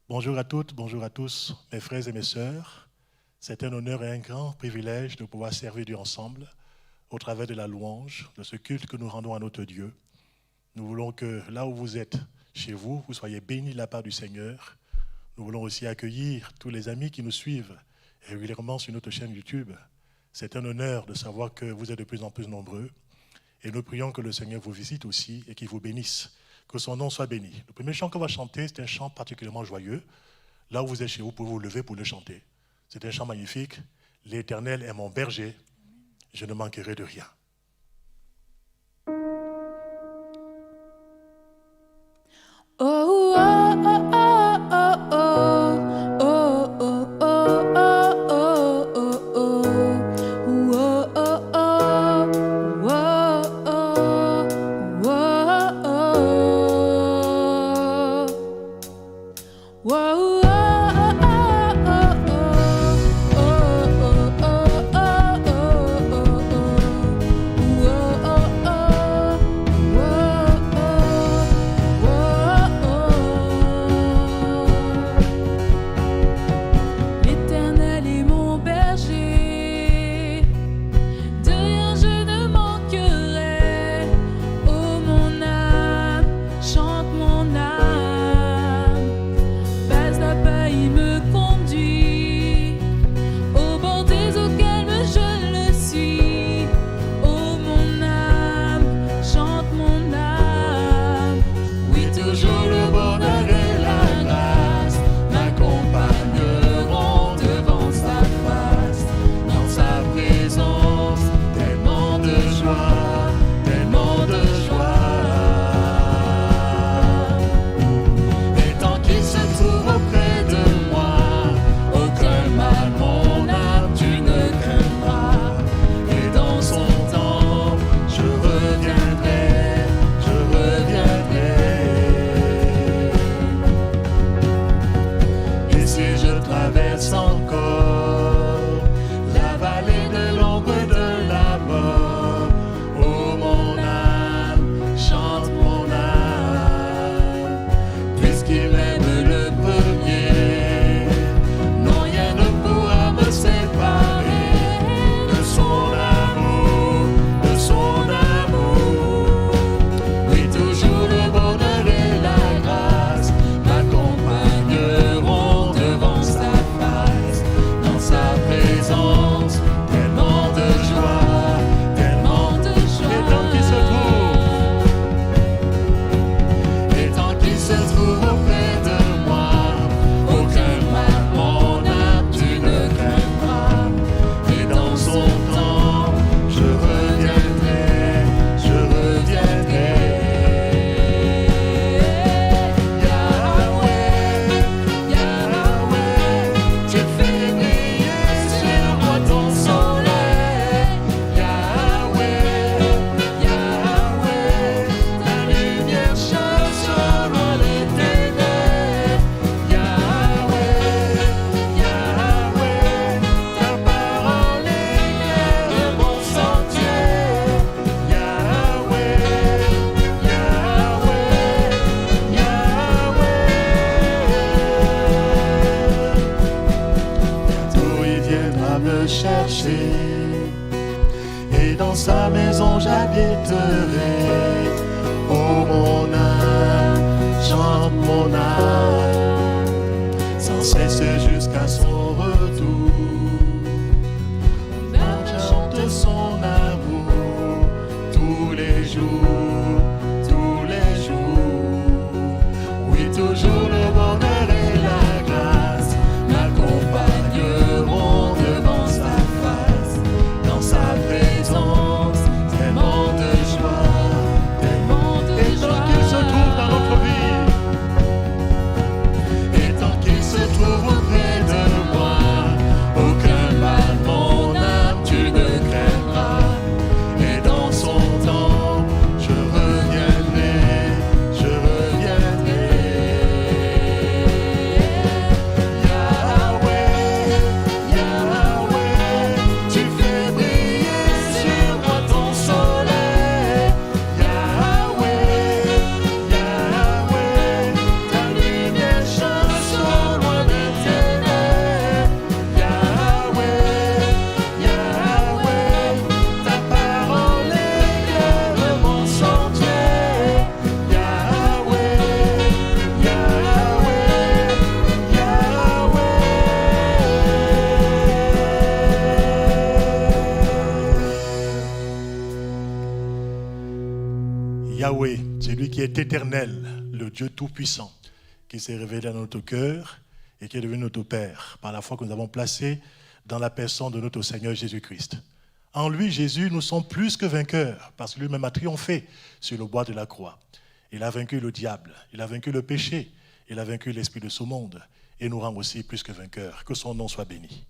Bonjour à toutes, bonjour à tous, mes frères et mes sœurs. C'est un honneur et un grand privilège de pouvoir servir Dieu ensemble au travers de la louange, de ce culte que nous rendons à notre Dieu. Nous voulons que là où vous êtes, chez vous, vous soyez bénis de la part du Seigneur. Nous voulons aussi accueillir tous les amis qui nous suivent régulièrement sur notre chaîne YouTube. C'est un honneur de savoir que vous êtes de plus en plus nombreux. Et nous prions que le Seigneur vous visite aussi et qu'il vous bénisse. Que son nom soit béni. Le premier chant qu'on va chanter, c'est un chant particulièrement joyeux. Là où vous êtes chez vous, vous pouvez vous lever pour le chanter. C'est un chant magnifique. L'Éternel est mon berger, je ne manquerai de rien. Oh, oh, oh, oh, oh, oh, oh, oh, oh, oh, oh, oh, L'Éternel est mon berger, de rien je ne manquerai. Oh mon âme, chante mon âme. Passe la paille, il me conduit au bord des eaux calmes, je le suis. Oh mon âme, chante mon âme. Oui, toujours le bonheur et la grâce m'accompagneront devant sa face. Dans sa présence, tellement de joie, tellement de joie. Et tant qu'il se trouve auprès de moi, aucun mal, mon âme, tu ne craindras. Et dans son temps, je reviendrai, je reviendrai. Et si je traverse encore la vallée de l'ombre de la mort, oh mon âme, chante mon âme, puisqu'il m'aime le premier, non rien ne pourra me séparer de son amour, de son amour. Oui, toujours le bonheur et la grâce m'accompagneront devant sa face. Dans sa présence, tellement de joie, tellement de joie. Et tant qu'il se trouve auprès de moi, aucun mal, mon âme, tu ne craindras. Et dans son temps, je reviendrai, je reviendrai. Yahweh, Yahweh, tu fais briller sur moi ton soleil. Yahweh, Yahweh, ta lumière chante sur moi les ténèbres. Yahweh, Yahweh, ta parole éclaire mon sentier. Yahweh, Yahweh, Yahweh. Bientôt il viendra me chercher, et dans sa maison j'habiterai. Oh mon âme, chante mon âme, sans cesse jusqu'à son retour. Mon âme chante son amour tous les jours, tous les jours. Oui, toujours le bonheur et la grâce m'accompagneront devant sa face. Dans sa présence, tellement de joie, tellement de joie. Yahweh, celui qui est éternel, le Dieu tout-puissant, qui s'est révélé dans notre cœur et qui est devenu notre Père, par la foi que nous avons placée dans la personne de notre Seigneur Jésus-Christ. En lui, Jésus, nous sommes plus que vainqueurs, parce que lui-même a triomphé sur le bois de la croix. Il a vaincu le diable, il a vaincu le péché, il a vaincu l'esprit de ce monde, et nous rend aussi plus que vainqueurs. Que son nom soit béni.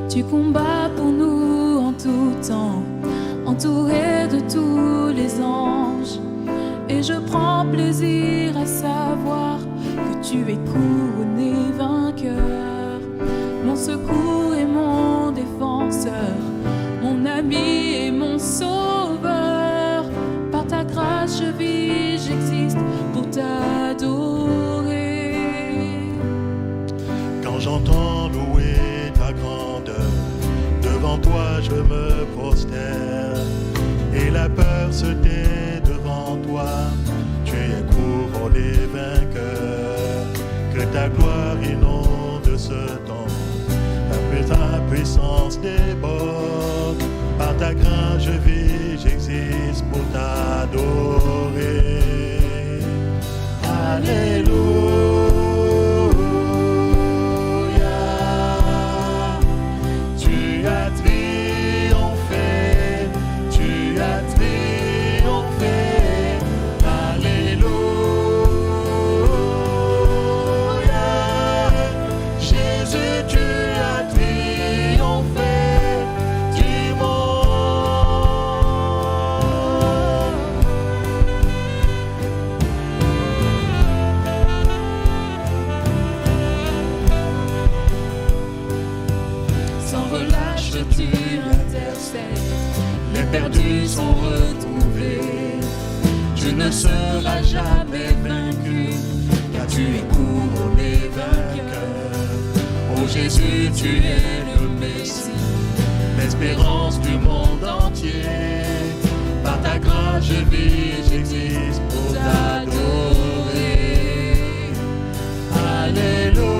Tu combats pour nous en tout temps, entouré de tous les anges. Et je prends plaisir à savoir que tu es couronné vainqueur. Mon secours et mon défenseur, mon ami et mon sauveur. Par ta grâce je vis, j'existe pour t'adorer. Quand j'entends louer ta grandeur, devant toi je me prosterne, et la peur se tait devant toi. Tu es couronné vainqueur, que ta gloire inonde ce temps, ta puissance déborde. Par ta grâce je vis, j'existe pour t'adorer. Alléluia. Les perdus sont retrouvés. Tu ne seras jamais vaincu, car tu es couronné vainqueur. Oh Jésus, tu es le Messie, l'espérance du monde entier. Par ta grâce je vis, j'existe pour t'adorer. Alléluia.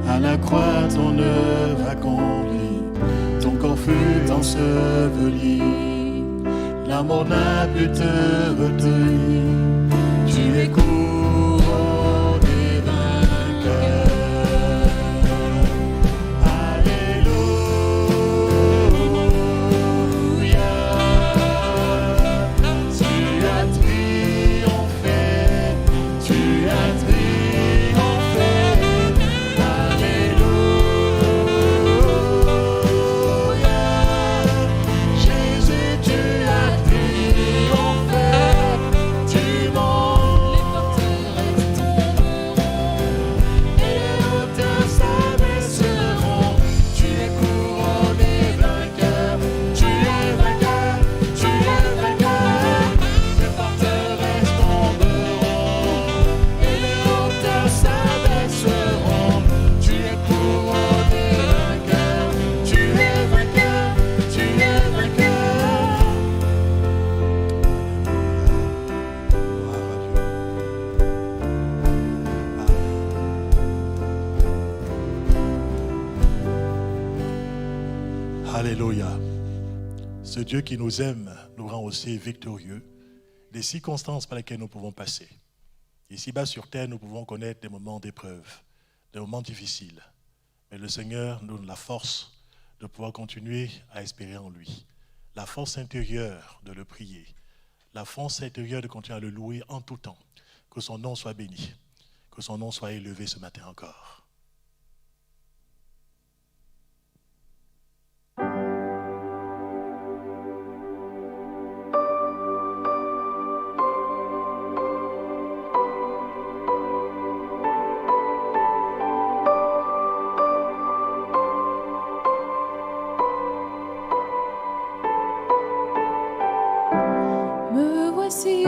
À la croix, ton œuvre accomplie, ton corps fut enseveli. La mort n'a pu te retenir. Tu es couronné vainqueur. Jésus, tu as triomphé. Alléluia. Ce Dieu qui nous aime nous rend aussi victorieux des circonstances par lesquelles nous pouvons passer. Ici-bas sur terre, nous pouvons connaître des moments d'épreuve, des moments difficiles. Mais le Seigneur nous donne la force de pouvoir continuer à espérer en lui. La force intérieure de le prier. La force intérieure de continuer à le louer en tout temps. Que son nom soit béni. Que son nom soit élevé ce matin encore. Me voici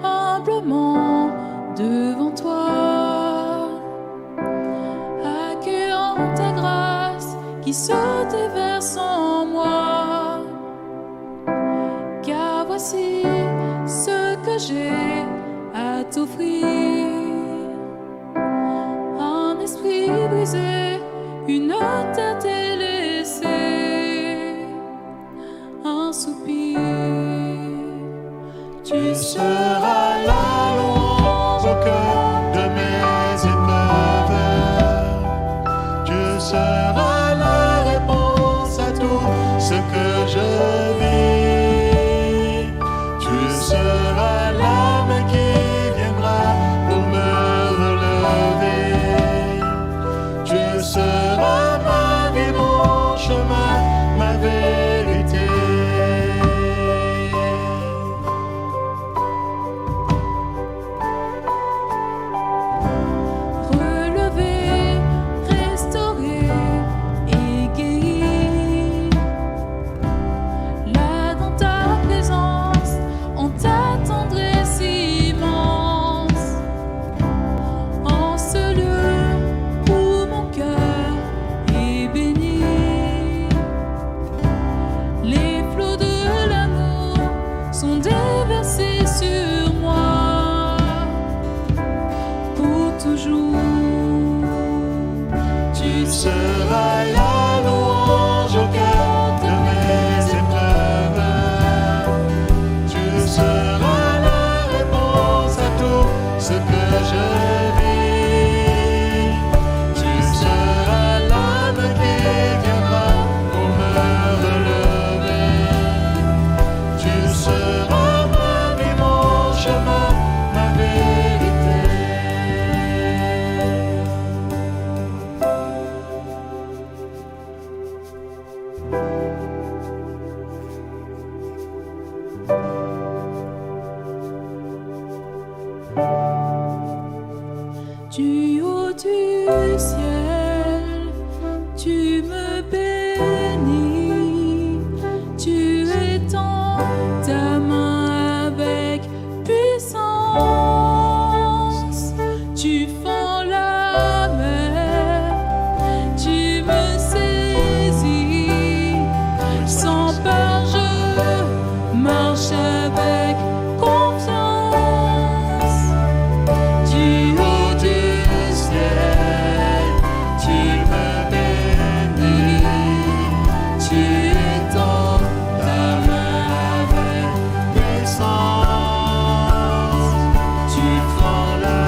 humblement devant toi, accueillant ta grâce qui se déverse en moi. Car voici ce que j'ai à t'offrir: un esprit brisé, une tête délaissée, un soupir. Tu seras la louange au cœur de mes épreuves. Tu seras la réponse à tout ce que je vis. Tu seras la main qui viendra pour me relever. Tu seras ma vie, mon chemin, ma vérité. Relevé, restauré et guéri, là dans ta présence, en ta tendresse immense, en ce lieu où mon cœur est béni. Les flots de l'amour sont déversés sur moi pour toujours. Tu Seras la louange au cœur de mes épreuves. Tu seras la réponse à tout ce que je vis. Tu seras l'âme qui viendra pour me relever. Tu seras ma vie, mon chemin, ma vérité. Du haut du ciel, tu me bénis, tu étends ta main avec puissance, tu fends la mer, tu me saisis, sans peur je marche avec confiance. Du haut du ciel, tu me bénis, tu étends ta main avec puissance, tu fends la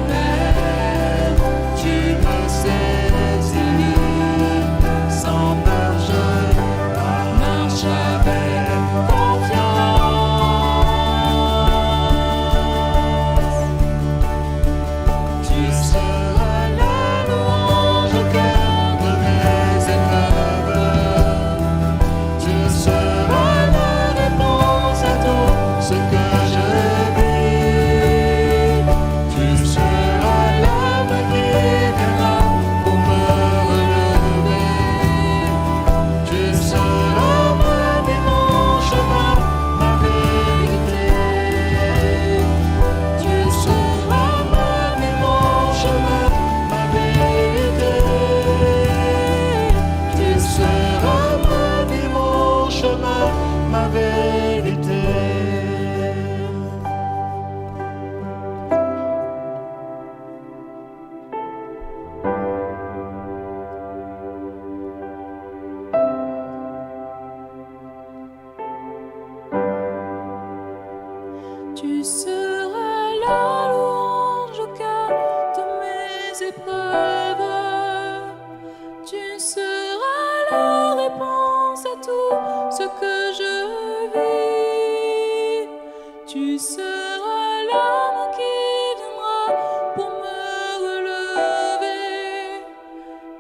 mer, tu me saisis, sans peur je marche avec confiance. Tu seras la louange au cœur de mes épreuves. Tu seras la réponse à tout ce que je vis. Tu seras l'âme qui viendra pour me relever. Tu seras ma vie, mon chemin, ma vérité. Tu seras ma vie, mon chemin, ma vérité. Tu seras ma vie, mon chemin, ma vérité. Tu seras l'homme qui viendra pour me relever.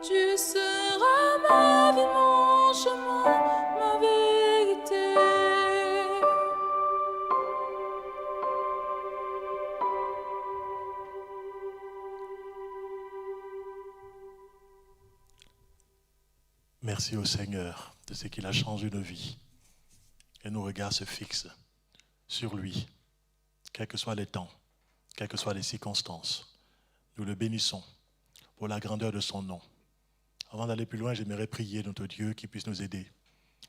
Tu seras ma vie, mon chemin, ma vérité. Merci au Seigneur de ce qu'il a changé nos vies. Et nos regards se fixent sur lui, quels que soient les temps, quelles que soient les circonstances. Nous le bénissons pour la grandeur de son nom. Avant d'aller plus loin, j'aimerais prier notre Dieu qui puisse nous aider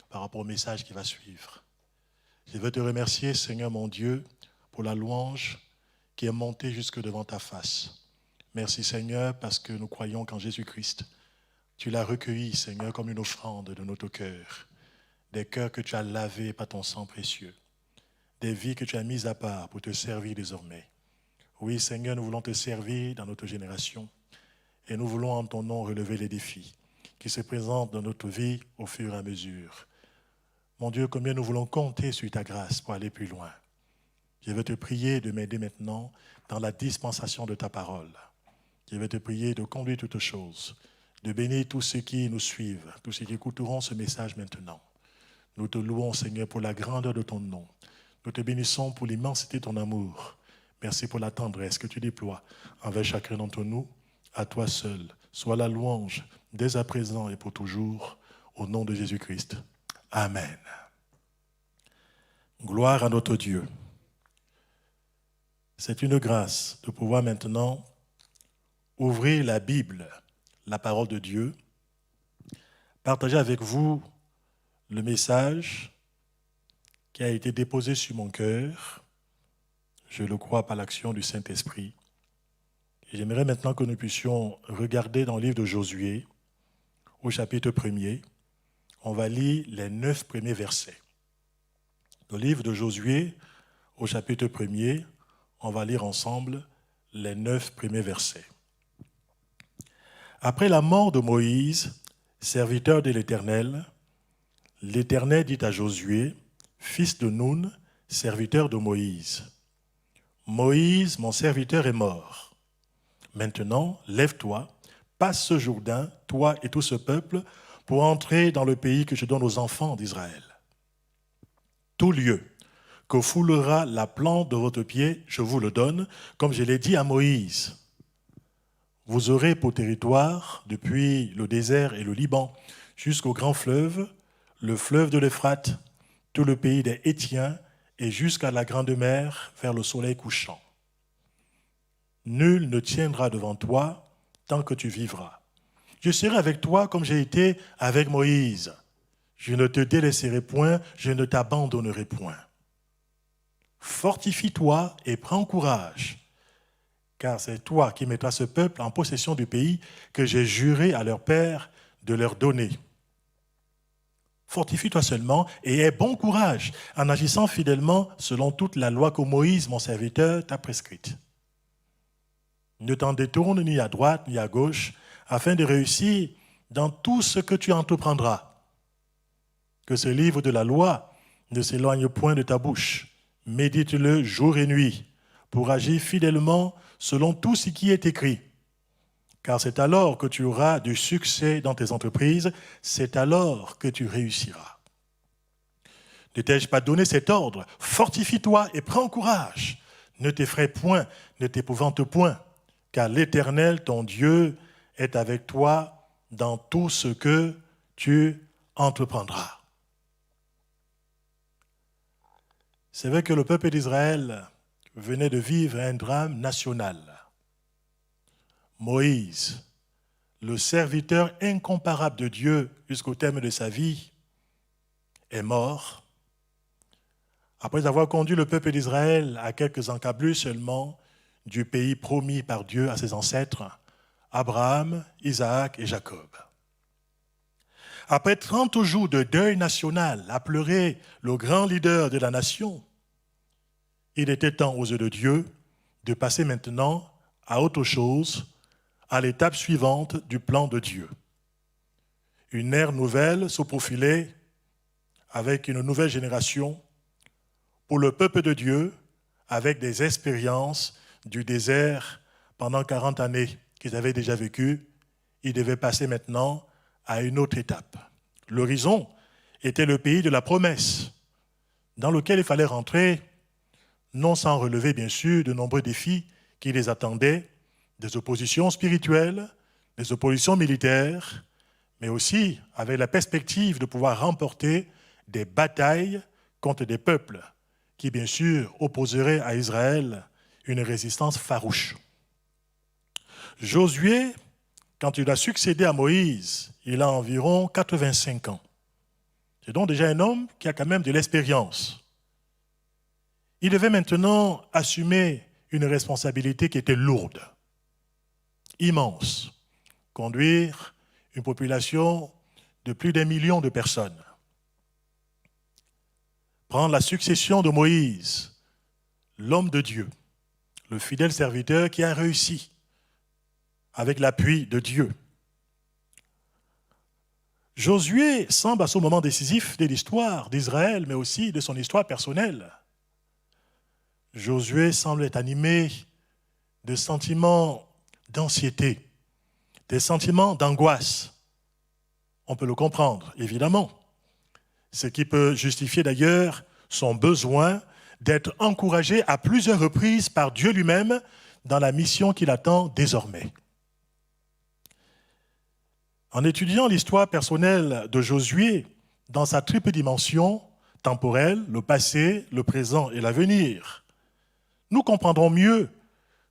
par rapport au message qui va suivre. Je veux te remercier, Seigneur mon Dieu, pour la louange qui est montée jusque devant ta face. Merci, Seigneur, parce que nous croyons qu'en Jésus-Christ, tu l'as recueilli, Seigneur, comme une offrande de notre cœur. Des cœurs que tu as lavés par ton sang précieux. Des vies que tu as mises à part pour te servir désormais. Oui, Seigneur, nous voulons te servir dans notre génération. Et nous voulons en ton nom relever les défis qui se présentent dans notre vie au fur et à mesure. Mon Dieu, combien nous voulons compter sur ta grâce pour aller plus loin. Je veux te prier de m'aider maintenant dans la dispensation de ta parole. Je veux te prier de conduire toutes choses, de bénir tous ceux qui nous suivent, tous ceux qui écouteront ce message maintenant. Nous te louons, Seigneur, pour la grandeur de ton nom. Nous te bénissons pour l'immensité de ton amour. Merci pour la tendresse que tu déploies envers chacun d'entre nous. À toi seul, soit la louange dès à présent et pour toujours, au nom de Jésus-Christ. Amen. Gloire à notre Dieu. C'est une grâce de pouvoir maintenant ouvrir la Bible, la parole de Dieu, partager avec vous le message qui a été déposé sur mon cœur, je le crois par l'action du Saint-Esprit. Et j'aimerais maintenant que nous puissions regarder dans le livre de Josué, au chapitre 1er. On va lire les 9 premiers versets. Dans le livre de Josué, au chapitre 1er, on va lire ensemble les 9 premiers versets. Après la mort de Moïse, serviteur de l'Éternel, l'Éternel dit à Josué, fils de Nun, serviteur de Moïse, « Moïse, mon serviteur, est mort. Maintenant, lève-toi, passe ce Jourdain, toi et tout ce peuple, pour entrer dans le pays que je donne aux enfants d'Israël. Tout lieu que foulera la plante de votre pied, je vous le donne, comme je l'ai dit à Moïse. Vous aurez pour territoire, depuis le désert et le Liban, jusqu'au grand fleuve, le fleuve de l'Euphrate, tout le pays des Hétiens, et jusqu'à la grande mer, vers le soleil couchant. Nul ne tiendra devant toi tant que tu vivras. Je serai avec toi comme j'ai été avec Moïse. Je ne te délaisserai point, je ne t'abandonnerai point. Fortifie-toi et prends courage, car c'est toi qui mettras ce peuple en possession du pays que j'ai juré à leur père de leur donner. Fortifie-toi seulement et aie bon courage en agissant fidèlement selon toute la loi que Moïse, mon serviteur, t'a prescrite. Ne t'en détourne ni à droite ni à gauche, afin de réussir dans tout ce que tu entreprendras. Que ce livre de la loi ne s'éloigne point de ta bouche. Médite-le jour et nuit, pour agir fidèlement selon tout ce qui est écrit. Car c'est alors que tu auras du succès dans tes entreprises, c'est alors que tu réussiras. Ne t'ai-je pas donné cet ordre? Fortifie-toi et prends courage. Ne t'effraie point, ne t'épouvante point, car l'Éternel, ton Dieu, est avec toi dans tout ce que tu entreprendras. C'est vrai que le peuple d'Israël venait de vivre un drame national. Moïse, le serviteur incomparable de Dieu jusqu'au terme de sa vie, est mort. Après avoir conduit le peuple d'Israël à quelques encablures seulement du pays promis par Dieu à ses ancêtres, Abraham, Isaac et Jacob. Après 30 jours de deuil national à pleurer le grand leader de la nation, il était temps aux yeux de Dieu de passer maintenant à autre chose, à l'étape suivante du plan de Dieu. Une ère nouvelle se profilait avec une nouvelle génération pour le peuple de Dieu, avec des expériences du désert pendant 40 années qu'ils avaient déjà vécues. Ils devaient passer maintenant à une autre étape. L'horizon était le pays de la promesse, dans lequel il fallait rentrer, non sans relever bien sûr de nombreux défis qui les attendaient, des oppositions spirituelles, des oppositions militaires, mais aussi avec la perspective de pouvoir remporter des batailles contre des peuples qui, bien sûr, opposeraient à Israël une résistance farouche. Josué, quand il a succédé à Moïse, il a environ 85 ans. C'est donc déjà un homme qui a quand même de l'expérience. Il devait maintenant assumer une responsabilité qui était lourde, immense, conduire une population de plus d'1 million de personnes. Prendre la succession de Moïse, l'homme de Dieu, le fidèle serviteur qui a réussi avec l'appui de Dieu. Josué semble à ce moment décisif de l'histoire d'Israël, mais aussi de son histoire personnelle. Josué semble être animé de sentiments d'anxiété, des sentiments d'angoisse. On peut le comprendre, évidemment. Ce qui peut justifier d'ailleurs son besoin d'être encouragé à plusieurs reprises par Dieu lui-même dans la mission qu'il attend désormais. En étudiant l'histoire personnelle de Josué dans sa triple dimension temporelle, le passé, le présent et l'avenir, nous comprendrons mieux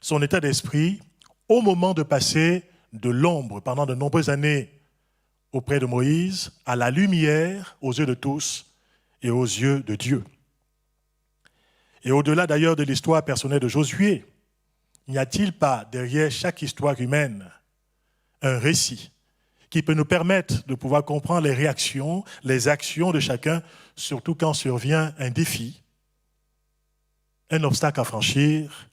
son état d'esprit au moment de passer de l'ombre pendant de nombreuses années auprès de Moïse à la lumière aux yeux de tous et aux yeux de Dieu. Et au-delà d'ailleurs de l'histoire personnelle de Josué, n'y a-t-il pas derrière chaque histoire humaine un récit qui peut nous permettre de pouvoir comprendre les réactions, les actions de chacun, surtout quand survient un défi, un obstacle à franchir,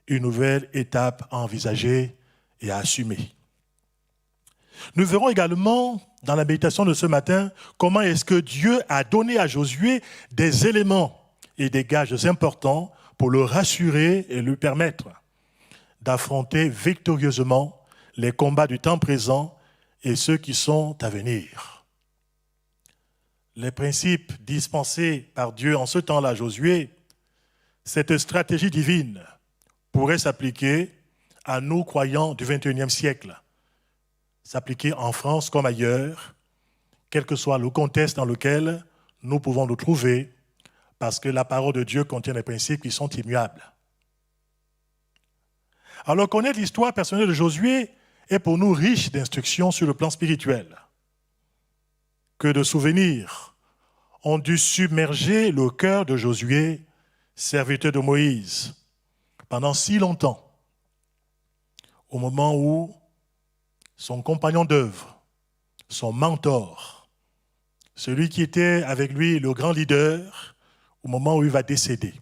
une nouvelle étape à envisager et à assumer. Nous verrons également dans la méditation de ce matin comment est-ce que Dieu a donné à Josué des éléments et des gages importants pour le rassurer et lui permettre d'affronter victorieusement les combats du temps présent et ceux qui sont à venir. Les principes dispensés par Dieu en ce temps-là à Josué, cette stratégie divine pourrait s'appliquer à nous croyants du XXIe siècle, s'appliquer en France comme ailleurs, quel que soit le contexte dans lequel nous pouvons nous trouver, parce que la parole de Dieu contient des principes qui sont immuables. Alors connaître l'histoire personnelle de Josué est pour nous riche d'instructions sur le plan spirituel. Que de souvenirs ont dû submerger le cœur de Josué, serviteur de Moïse, pendant si longtemps, au moment où son compagnon d'œuvre, son mentor, celui qui était avec lui le grand leader, au moment où il va décéder.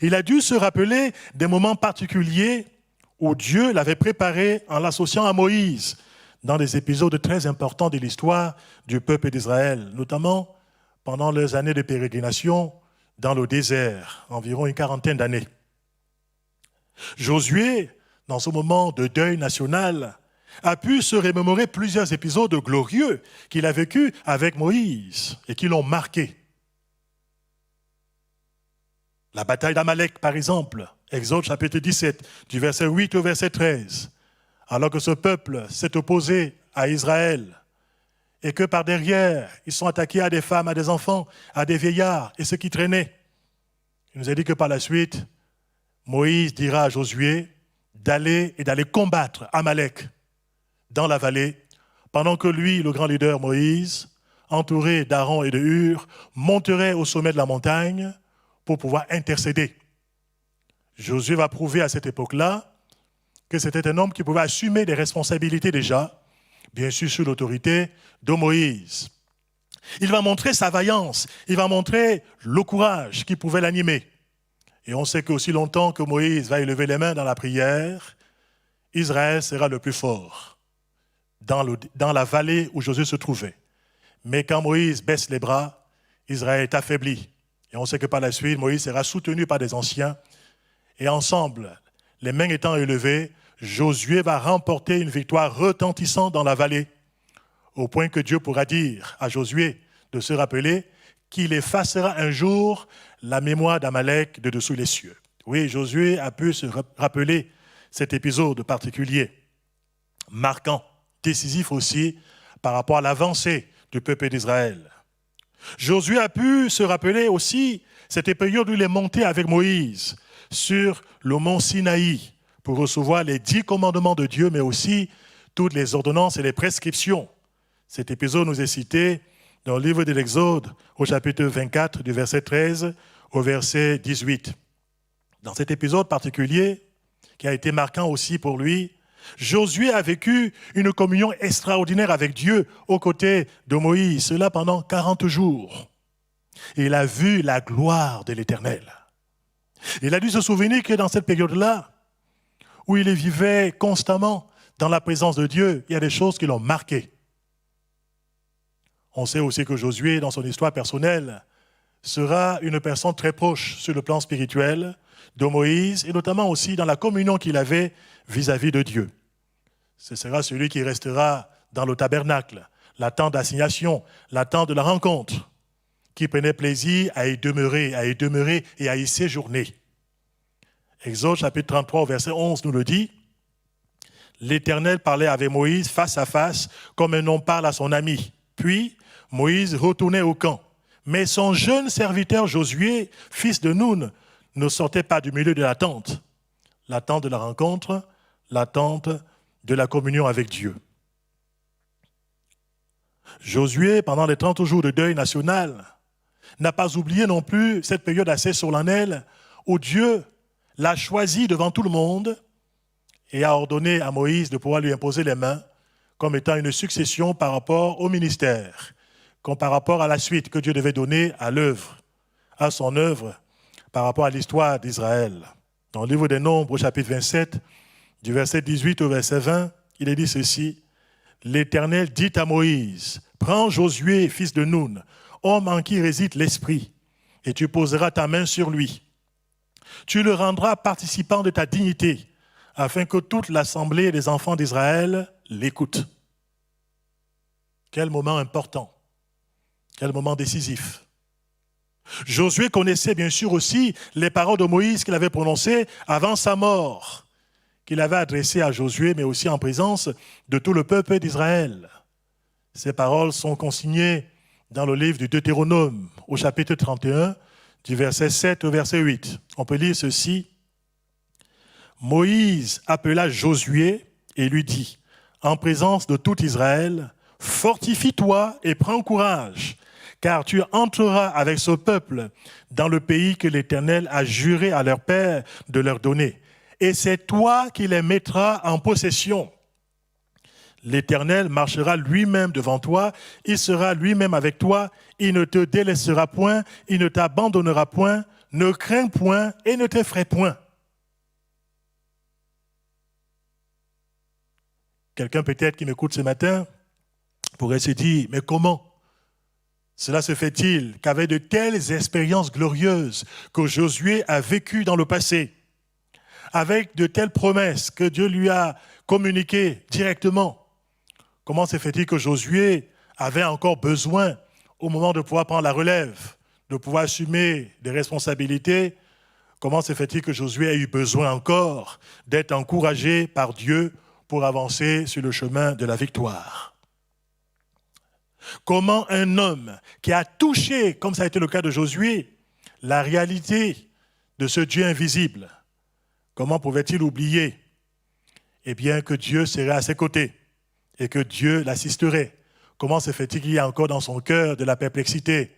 Il a dû se rappeler des moments particuliers où Dieu l'avait préparé en l'associant à Moïse dans des épisodes très importants de l'histoire du peuple d'Israël, notamment pendant leurs années de pérégrination dans le désert, environ une 40aine d'années. Josué, dans ce moment de deuil national, a pu se remémorer plusieurs épisodes glorieux qu'il a vécus avec Moïse et qui l'ont marqué. La bataille d'Amalek, par exemple, Exode chapitre 17, du verset 8 au verset 13, alors que ce peuple s'est opposé à Israël et que par derrière, ils sont attaqués à des femmes, à des enfants, à des vieillards et ceux qui traînaient. Il nous a dit que par la suite, Moïse dira à Josué d'aller combattre Amalek dans la vallée, pendant que lui, le grand leader Moïse, entouré d'Aaron et de Hur, monterait au sommet de la montagne pour pouvoir intercéder. Josué va prouver à cette époque-là que c'était un homme qui pouvait assumer des responsabilités déjà, bien sûr sous l'autorité de Moïse. Il va montrer sa vaillance, il va montrer le courage qui pouvait l'animer. Et on sait qu'aussi longtemps que Moïse va élever les mains dans la prière, Israël sera le plus fort dans la vallée où Josué se trouvait. Mais quand Moïse baisse les bras, Israël est affaibli. Et on sait que par la suite, Moïse sera soutenu par des anciens. Et ensemble, les mains étant élevées, Josué va remporter une victoire retentissante dans la vallée, au point que Dieu pourra dire à Josué de se rappeler qu'il effacera un jour la mémoire d'Amalek de dessous les cieux. Oui, Josué a pu se rappeler cet épisode particulier, marquant, décisif aussi par rapport à l'avancée du peuple d'Israël. Josué a pu se rappeler aussi cette période où il est monté avec Moïse sur le mont Sinaï pour recevoir les 10 commandements de Dieu, mais aussi toutes les ordonnances et les prescriptions. Cet épisode nous est cité dans le livre de l'Exode, au chapitre 24, du verset 13 au verset 18. Dans cet épisode particulier, qui a été marquant aussi pour lui, Josué a vécu une communion extraordinaire avec Dieu aux côtés de Moïse, cela pendant 40 jours. Et il a vu la gloire de l'Éternel. Il a dû se souvenir que dans cette période-là, où il vivait constamment dans la présence de Dieu, il y a des choses qui l'ont marqué. On sait aussi que Josué, dans son histoire personnelle, sera une personne très proche sur le plan spirituel de Moïse, et notamment aussi dans la communion qu'il avait vis-à-vis de Dieu. Ce sera celui qui restera dans le tabernacle, la tente d'assignation, la tente de la rencontre, qui prenait plaisir à y demeurer et à y séjourner. Exode chapitre 33, verset 11 nous le dit. L'Éternel parlait avec Moïse face à face, comme un homme parle à son ami. Puis, Moïse retournait au camp. Mais son jeune serviteur Josué, fils de Nun, ne sortait pas du milieu de la tente de la rencontre, la tente de la communion avec Dieu. Josué, pendant les 30 jours de deuil national, n'a pas oublié non plus cette période assez solennelle où Dieu l'a choisi devant tout le monde et a ordonné à Moïse de pouvoir lui imposer les mains comme étant une succession par rapport au ministère, comme par rapport à la suite que Dieu devait donner à l'œuvre, à son œuvre, par rapport à l'histoire d'Israël. Dans le livre des Nombres, au chapitre 27, du verset 18 au verset 20, il est dit ceci. L'Éternel dit à Moïse, prends Josué, fils de Nun, homme en qui réside l'Esprit, et tu poseras ta main sur lui. Tu le rendras participant de ta dignité, afin que toute l'assemblée des enfants d'Israël l'écoute. Quel moment important, quel moment décisif. Josué connaissait bien sûr aussi les paroles de Moïse qu'il avait prononcées avant sa mort, qu'il avait adressées à Josué, mais aussi en présence de tout le peuple d'Israël. Ces paroles sont consignées dans le livre du Deutéronome, au chapitre 31, du verset 7 au verset 8. On peut lire ceci. Moïse appela Josué et lui dit, en présence de tout Israël, fortifie-toi et prends courage, car tu entreras avec ce peuple dans le pays que l'Éternel a juré à leur père de leur donner. Et c'est toi qui les mettras en possession. L'Éternel marchera lui-même devant toi, il sera lui-même avec toi, il ne te délaissera point, il ne t'abandonnera point, ne crains point et ne t'effraie point. Quelqu'un peut-être qui m'écoute ce matin pourrait se dire, mais comment cela se fait-il qu'avec de telles expériences glorieuses que Josué a vécues dans le passé, avec de telles promesses que Dieu lui a communiquées directement, comment se fait-il que Josué avait encore besoin, au moment de pouvoir prendre la relève, de pouvoir assumer des responsabilités, comment se fait-il que Josué a eu besoin encore d'être encouragé par Dieu pour avancer sur le chemin de la victoire? Comment un homme qui a touché, comme ça a été le cas de Josué, la réalité de ce Dieu invisible, comment pouvait-il oublier eh bien, que Dieu serait à ses côtés et que Dieu l'assisterait? Comment se fait-il qu'il y a encore dans son cœur de la perplexité,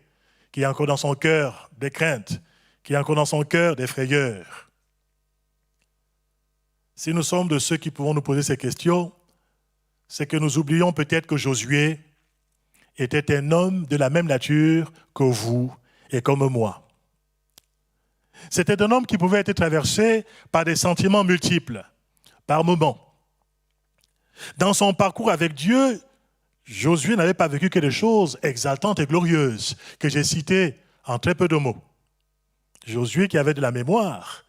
qu'il y a encore dans son cœur des craintes, qu'il y a encore dans son cœur des frayeurs? Si nous sommes de ceux qui pouvons nous poser ces questions, c'est que nous oublions peut-être que Josué était un homme de la même nature que vous et comme moi. C'était un homme qui pouvait être traversé par des sentiments multiples, par moments. Dans son parcours avec Dieu, Josué n'avait pas vécu que des choses exaltantes et glorieuses que j'ai citées en très peu de mots. Josué, qui avait de la mémoire,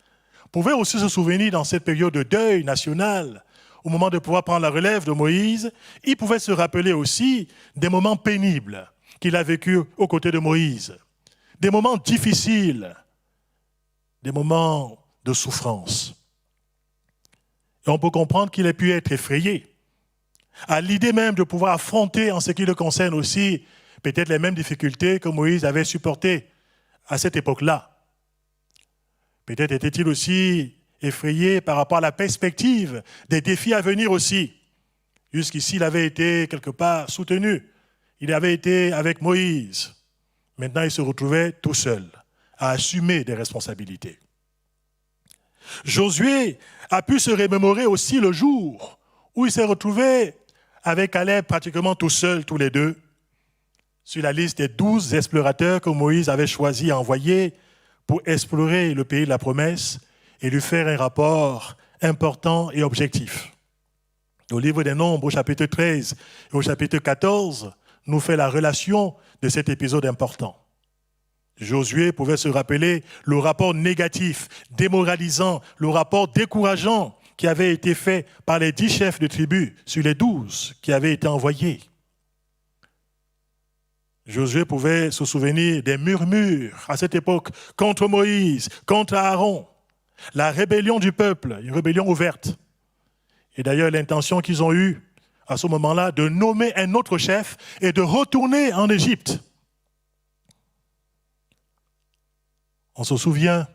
pouvait aussi se souvenir dans cette période de deuil national, au moment de pouvoir prendre la relève de Moïse, il pouvait se rappeler aussi des moments pénibles qu'il a vécus aux côtés de Moïse, des moments difficiles, des moments de souffrance. Et on peut comprendre qu'il ait pu être effrayé à l'idée même de pouvoir affronter, en ce qui le concerne aussi, peut-être les mêmes difficultés que Moïse avait supportées à cette époque-là. Peut-être était-il aussi effrayé par rapport à la perspective des défis à venir aussi. Jusqu'ici, il avait été quelque part soutenu. Il avait été avec Moïse. Maintenant, il se retrouvait tout seul à assumer des responsabilités. Josué a pu se remémorer aussi le jour où il s'est retrouvé avec Caleb pratiquement tout seul, tous les deux, sur la liste des 12 explorateurs que Moïse avait choisi et envoyés pour explorer le pays de la promesse et lui faire un rapport important et objectif. Au livre des Nombres, au chapitre 13 et au chapitre 14, nous fait la relation de cet épisode important. Josué pouvait se rappeler le rapport négatif, démoralisant, le rapport décourageant qui avait été fait par les 10 chefs de tribu sur les 12 qui avaient été envoyés. Josué pouvait se souvenir des murmures à cette époque contre Moïse, contre Aaron, la rébellion du peuple, une rébellion ouverte. Et d'ailleurs, l'intention qu'ils ont eue à ce moment-là de nommer un autre chef et de retourner en Égypte. On se souvient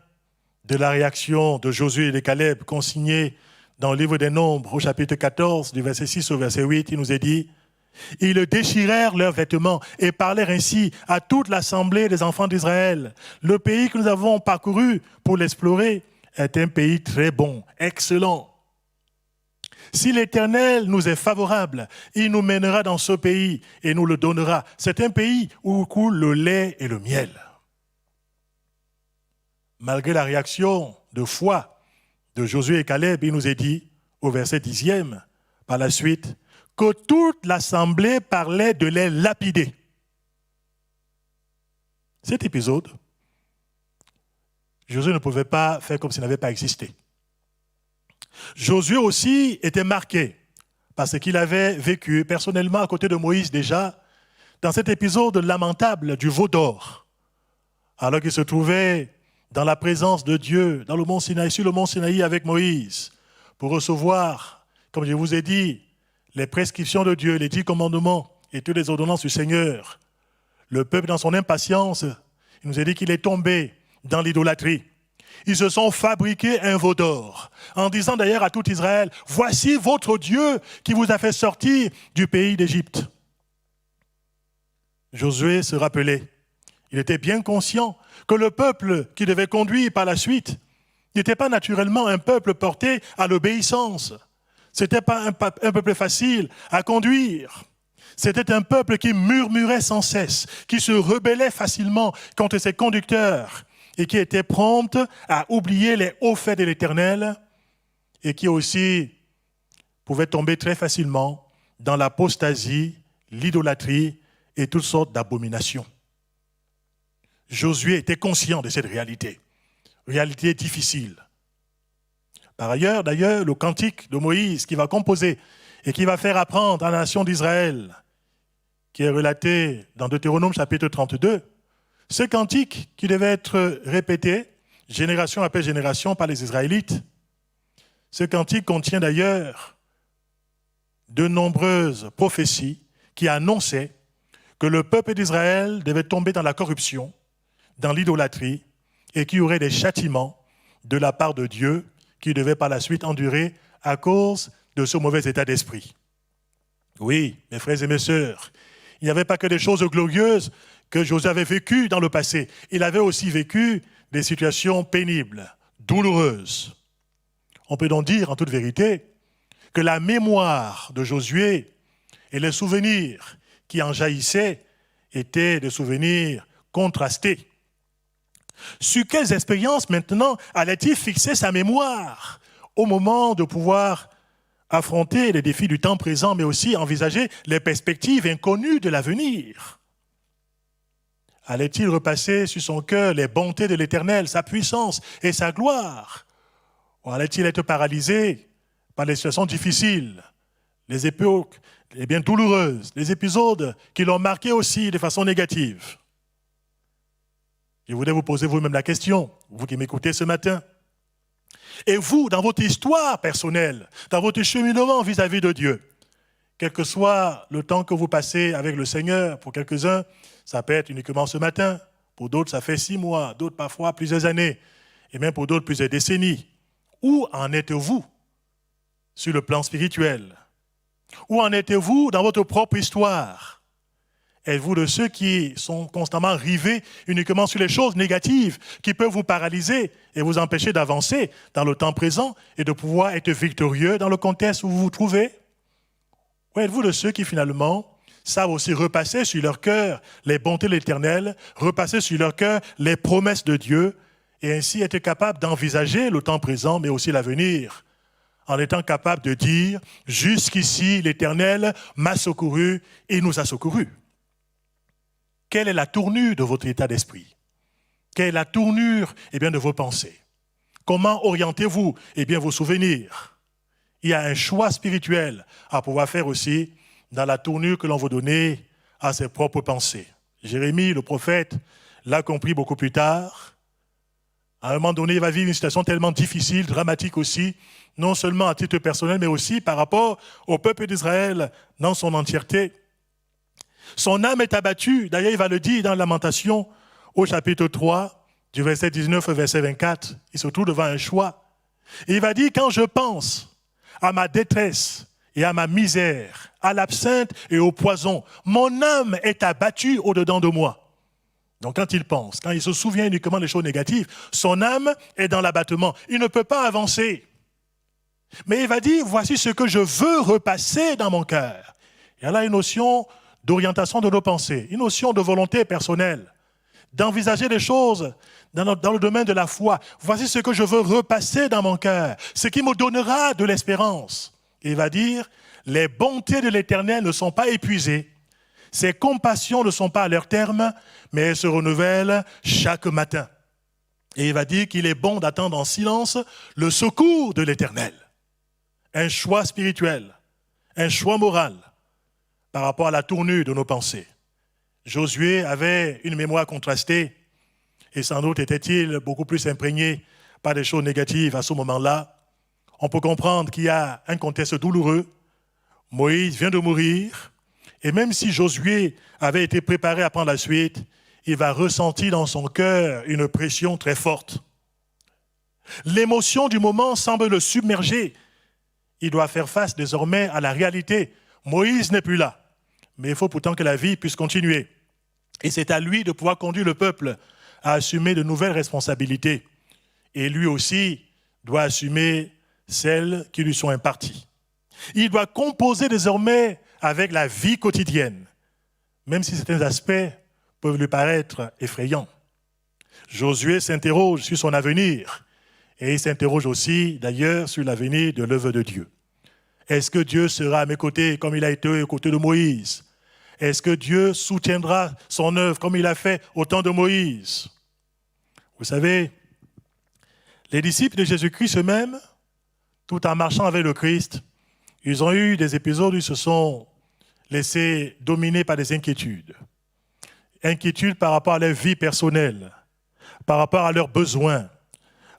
de la réaction de Josué et de Caleb consignée dans le livre des Nombres au chapitre 14, du verset 6 au verset 8, il nous est dit « Ils déchirèrent leurs vêtements et parlèrent ainsi à toute l'assemblée des enfants d'Israël. Le pays que nous avons parcouru pour l'explorer est un pays très bon, excellent. Si l'Éternel nous est favorable, il nous mènera dans ce pays et nous le donnera. C'est un pays où coule le lait et le miel. » Malgré la réaction de foi de Josué et Caleb, il nous est dit, au verset 10e, par la suite, que toute l'assemblée parlait de les lapider. Cet épisode, Josué ne pouvait pas faire comme s'il n'avait pas existé. Josué aussi était marqué parce qu'il avait vécu personnellement à côté de Moïse déjà dans cet épisode lamentable du veau d'or, alors qu'il se trouvait dans la présence de Dieu, dans le mont Sinaï, sur le mont Sinaï avec Moïse, pour recevoir, comme je vous ai dit, les prescriptions de Dieu, les 10 commandements et toutes les ordonnances du Seigneur. Le peuple, dans son impatience, il nous a dit qu'il est tombé dans l'idolâtrie. Ils se sont fabriqués un veau d'or, en disant d'ailleurs à tout Israël, « Voici votre Dieu qui vous a fait sortir du pays d'Égypte. » Josué se rappelait, il était bien conscient que le peuple qui devait conduire par la suite n'était pas naturellement un peuple porté à l'obéissance. Ce n'était pas un peuple facile à conduire. C'était un peuple qui murmurait sans cesse, qui se rebellait facilement contre ses conducteurs et qui était prompt à oublier les hauts faits de l'Éternel et qui aussi pouvait tomber très facilement dans l'apostasie, l'idolâtrie et toutes sortes d'abominations. Josué était conscient de cette réalité difficile. Par ailleurs, d'ailleurs, le cantique de Moïse qui va composer et qui va faire apprendre à la nation d'Israël, qui est relaté dans Deutéronome chapitre 32, ce cantique qui devait être répété génération après génération par les Israélites, ce cantique contient d'ailleurs de nombreuses prophéties qui annonçaient que le peuple d'Israël devait tomber dans la corruption, dans l'idolâtrie, et qu'il y aurait des châtiments de la part de Dieu qui devaient par la suite endurer à cause de ce mauvais état d'esprit. Oui, mes frères et mes sœurs, il n'y avait pas que des choses glorieuses que Josué avait vécues dans le passé. Il avait aussi vécu des situations pénibles, douloureuses. On peut donc dire, en toute vérité, que la mémoire de Josué et les souvenirs qui en jaillissaient étaient des souvenirs contrastés. Sur quelles expériences maintenant allait-il fixer sa mémoire au moment de pouvoir affronter les défis du temps présent, mais aussi envisager les perspectives inconnues de l'avenir? allait-il repasser sur son cœur les bontés de l'Éternel, sa puissance et sa gloire? Ou allait-il être paralysé par les situations difficiles, les époques bien douloureuses, les épisodes qui l'ont marqué aussi de façon négative? Je voulais vous poser vous-même la question, vous qui m'écoutez ce matin. Et vous, dans votre histoire personnelle, dans votre cheminement vis-à-vis de Dieu, quel que soit le temps que vous passez avec le Seigneur, pour quelques-uns, ça peut être uniquement ce matin, pour d'autres, ça fait 6 mois, d'autres parfois plusieurs années, et même pour d'autres plusieurs décennies. Où en êtes-vous sur le plan spirituel? Où en êtes-vous dans votre propre histoire? Êtes-vous de ceux qui sont constamment rivés uniquement sur les choses négatives qui peuvent vous paralyser et vous empêcher d'avancer dans le temps présent et de pouvoir être victorieux dans le contexte où vous vous trouvez? Ou êtes-vous de ceux qui finalement savent aussi repasser sur leur cœur les bontés de l'Éternel, repasser sur leur cœur les promesses de Dieu et ainsi être capable d'envisager le temps présent mais aussi l'avenir en étant capable de dire « Jusqu'ici, l'Éternel m'a secouru et nous a secourus ». Quelle est la tournure de votre état d'esprit? Quelle est la tournure de vos pensées? Comment orientez-vous vos souvenirs? Il y a un choix spirituel à pouvoir faire aussi dans la tournure que l'on veut donner à ses propres pensées. Jérémie, le prophète, l'a compris beaucoup plus tard. À un moment donné, il va vivre une situation tellement difficile, dramatique aussi, non seulement à titre personnel, mais aussi par rapport au peuple d'Israël dans son entièreté. Son âme est abattue. D'ailleurs, il va le dire dans Lamentation, au chapitre 3, du verset 19 au verset 24. Il se trouve devant un choix. Et il va dire, quand je pense à ma détresse et à ma misère, à l'absinthe et au poison, mon âme est abattue au-dedans de moi. Donc quand il pense, quand il se souvient uniquement des choses négatives, son âme est dans l'abattement. Il ne peut pas avancer. Mais il va dire, voici ce que je veux repasser dans mon cœur. Il y a là une notion d'orientation de nos pensées, une notion de volonté personnelle, d'envisager les choses dans le domaine de la foi. Voici ce que je veux repasser dans mon cœur, ce qui me donnera de l'espérance. Et il va dire, les bontés de l'Éternel ne sont pas épuisées, ses compassions ne sont pas à leur terme, mais elles se renouvellent chaque matin. Et il va dire qu'il est bon d'attendre en silence le secours de l'Éternel. Un choix spirituel, un choix moral, par rapport à la tournure de nos pensées. Josué avait une mémoire contrastée et sans doute était-il beaucoup plus imprégné par des choses négatives à ce moment-là. On peut comprendre qu'il y a un contexte douloureux. Moïse vient de mourir et même si Josué avait été préparé à prendre la suite, il va ressentir dans son cœur une pression très forte. L'émotion du moment semble le submerger. Il doit faire face désormais à la réalité. Moïse n'est plus là, mais il faut pourtant que la vie puisse continuer. Et c'est à lui de pouvoir conduire le peuple à assumer de nouvelles responsabilités. Et lui aussi doit assumer celles qui lui sont imparties. Il doit composer désormais avec la vie quotidienne, même si certains aspects peuvent lui paraître effrayants. Josué s'interroge sur son avenir, et il s'interroge aussi d'ailleurs sur l'avenir de l'œuvre de Dieu. Est-ce que Dieu sera à mes côtés comme il a été aux côtés de Moïse? Est-ce que Dieu soutiendra son œuvre comme il a fait au temps de Moïse? Vous savez, les disciples de Jésus-Christ eux-mêmes, tout en marchant avec le Christ, ils ont eu des épisodes où ils se sont laissés dominer par des inquiétudes. Inquiétudes par rapport à leur vie personnelle, par rapport à leurs besoins,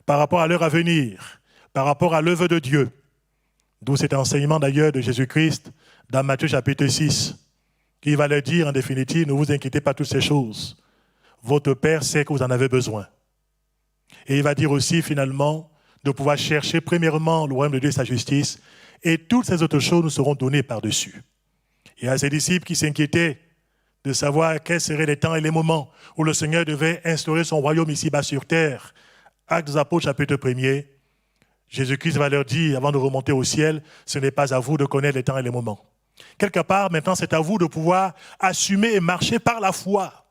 par rapport à leur avenir, par rapport à l'œuvre de Dieu. D'où cet enseignement d'ailleurs de Jésus-Christ dans Matthieu chapitre 6, qui va leur dire en définitive, ne vous inquiétez pas de toutes ces choses. Votre Père sait que vous en avez besoin. Et il va dire aussi finalement de pouvoir chercher premièrement le royaume de Dieu et sa justice, et toutes ces autres choses nous seront données par-dessus. Il y a ces disciples qui s'inquiétaient de savoir quels seraient les temps et les moments où le Seigneur devait instaurer son royaume ici-bas sur terre. Actes des Apôtres chapitre 1er. Jésus-Christ va leur dire, avant de remonter au ciel, ce n'est pas à vous de connaître les temps et les moments. Quelque part, maintenant, c'est à vous de pouvoir assumer et marcher par la foi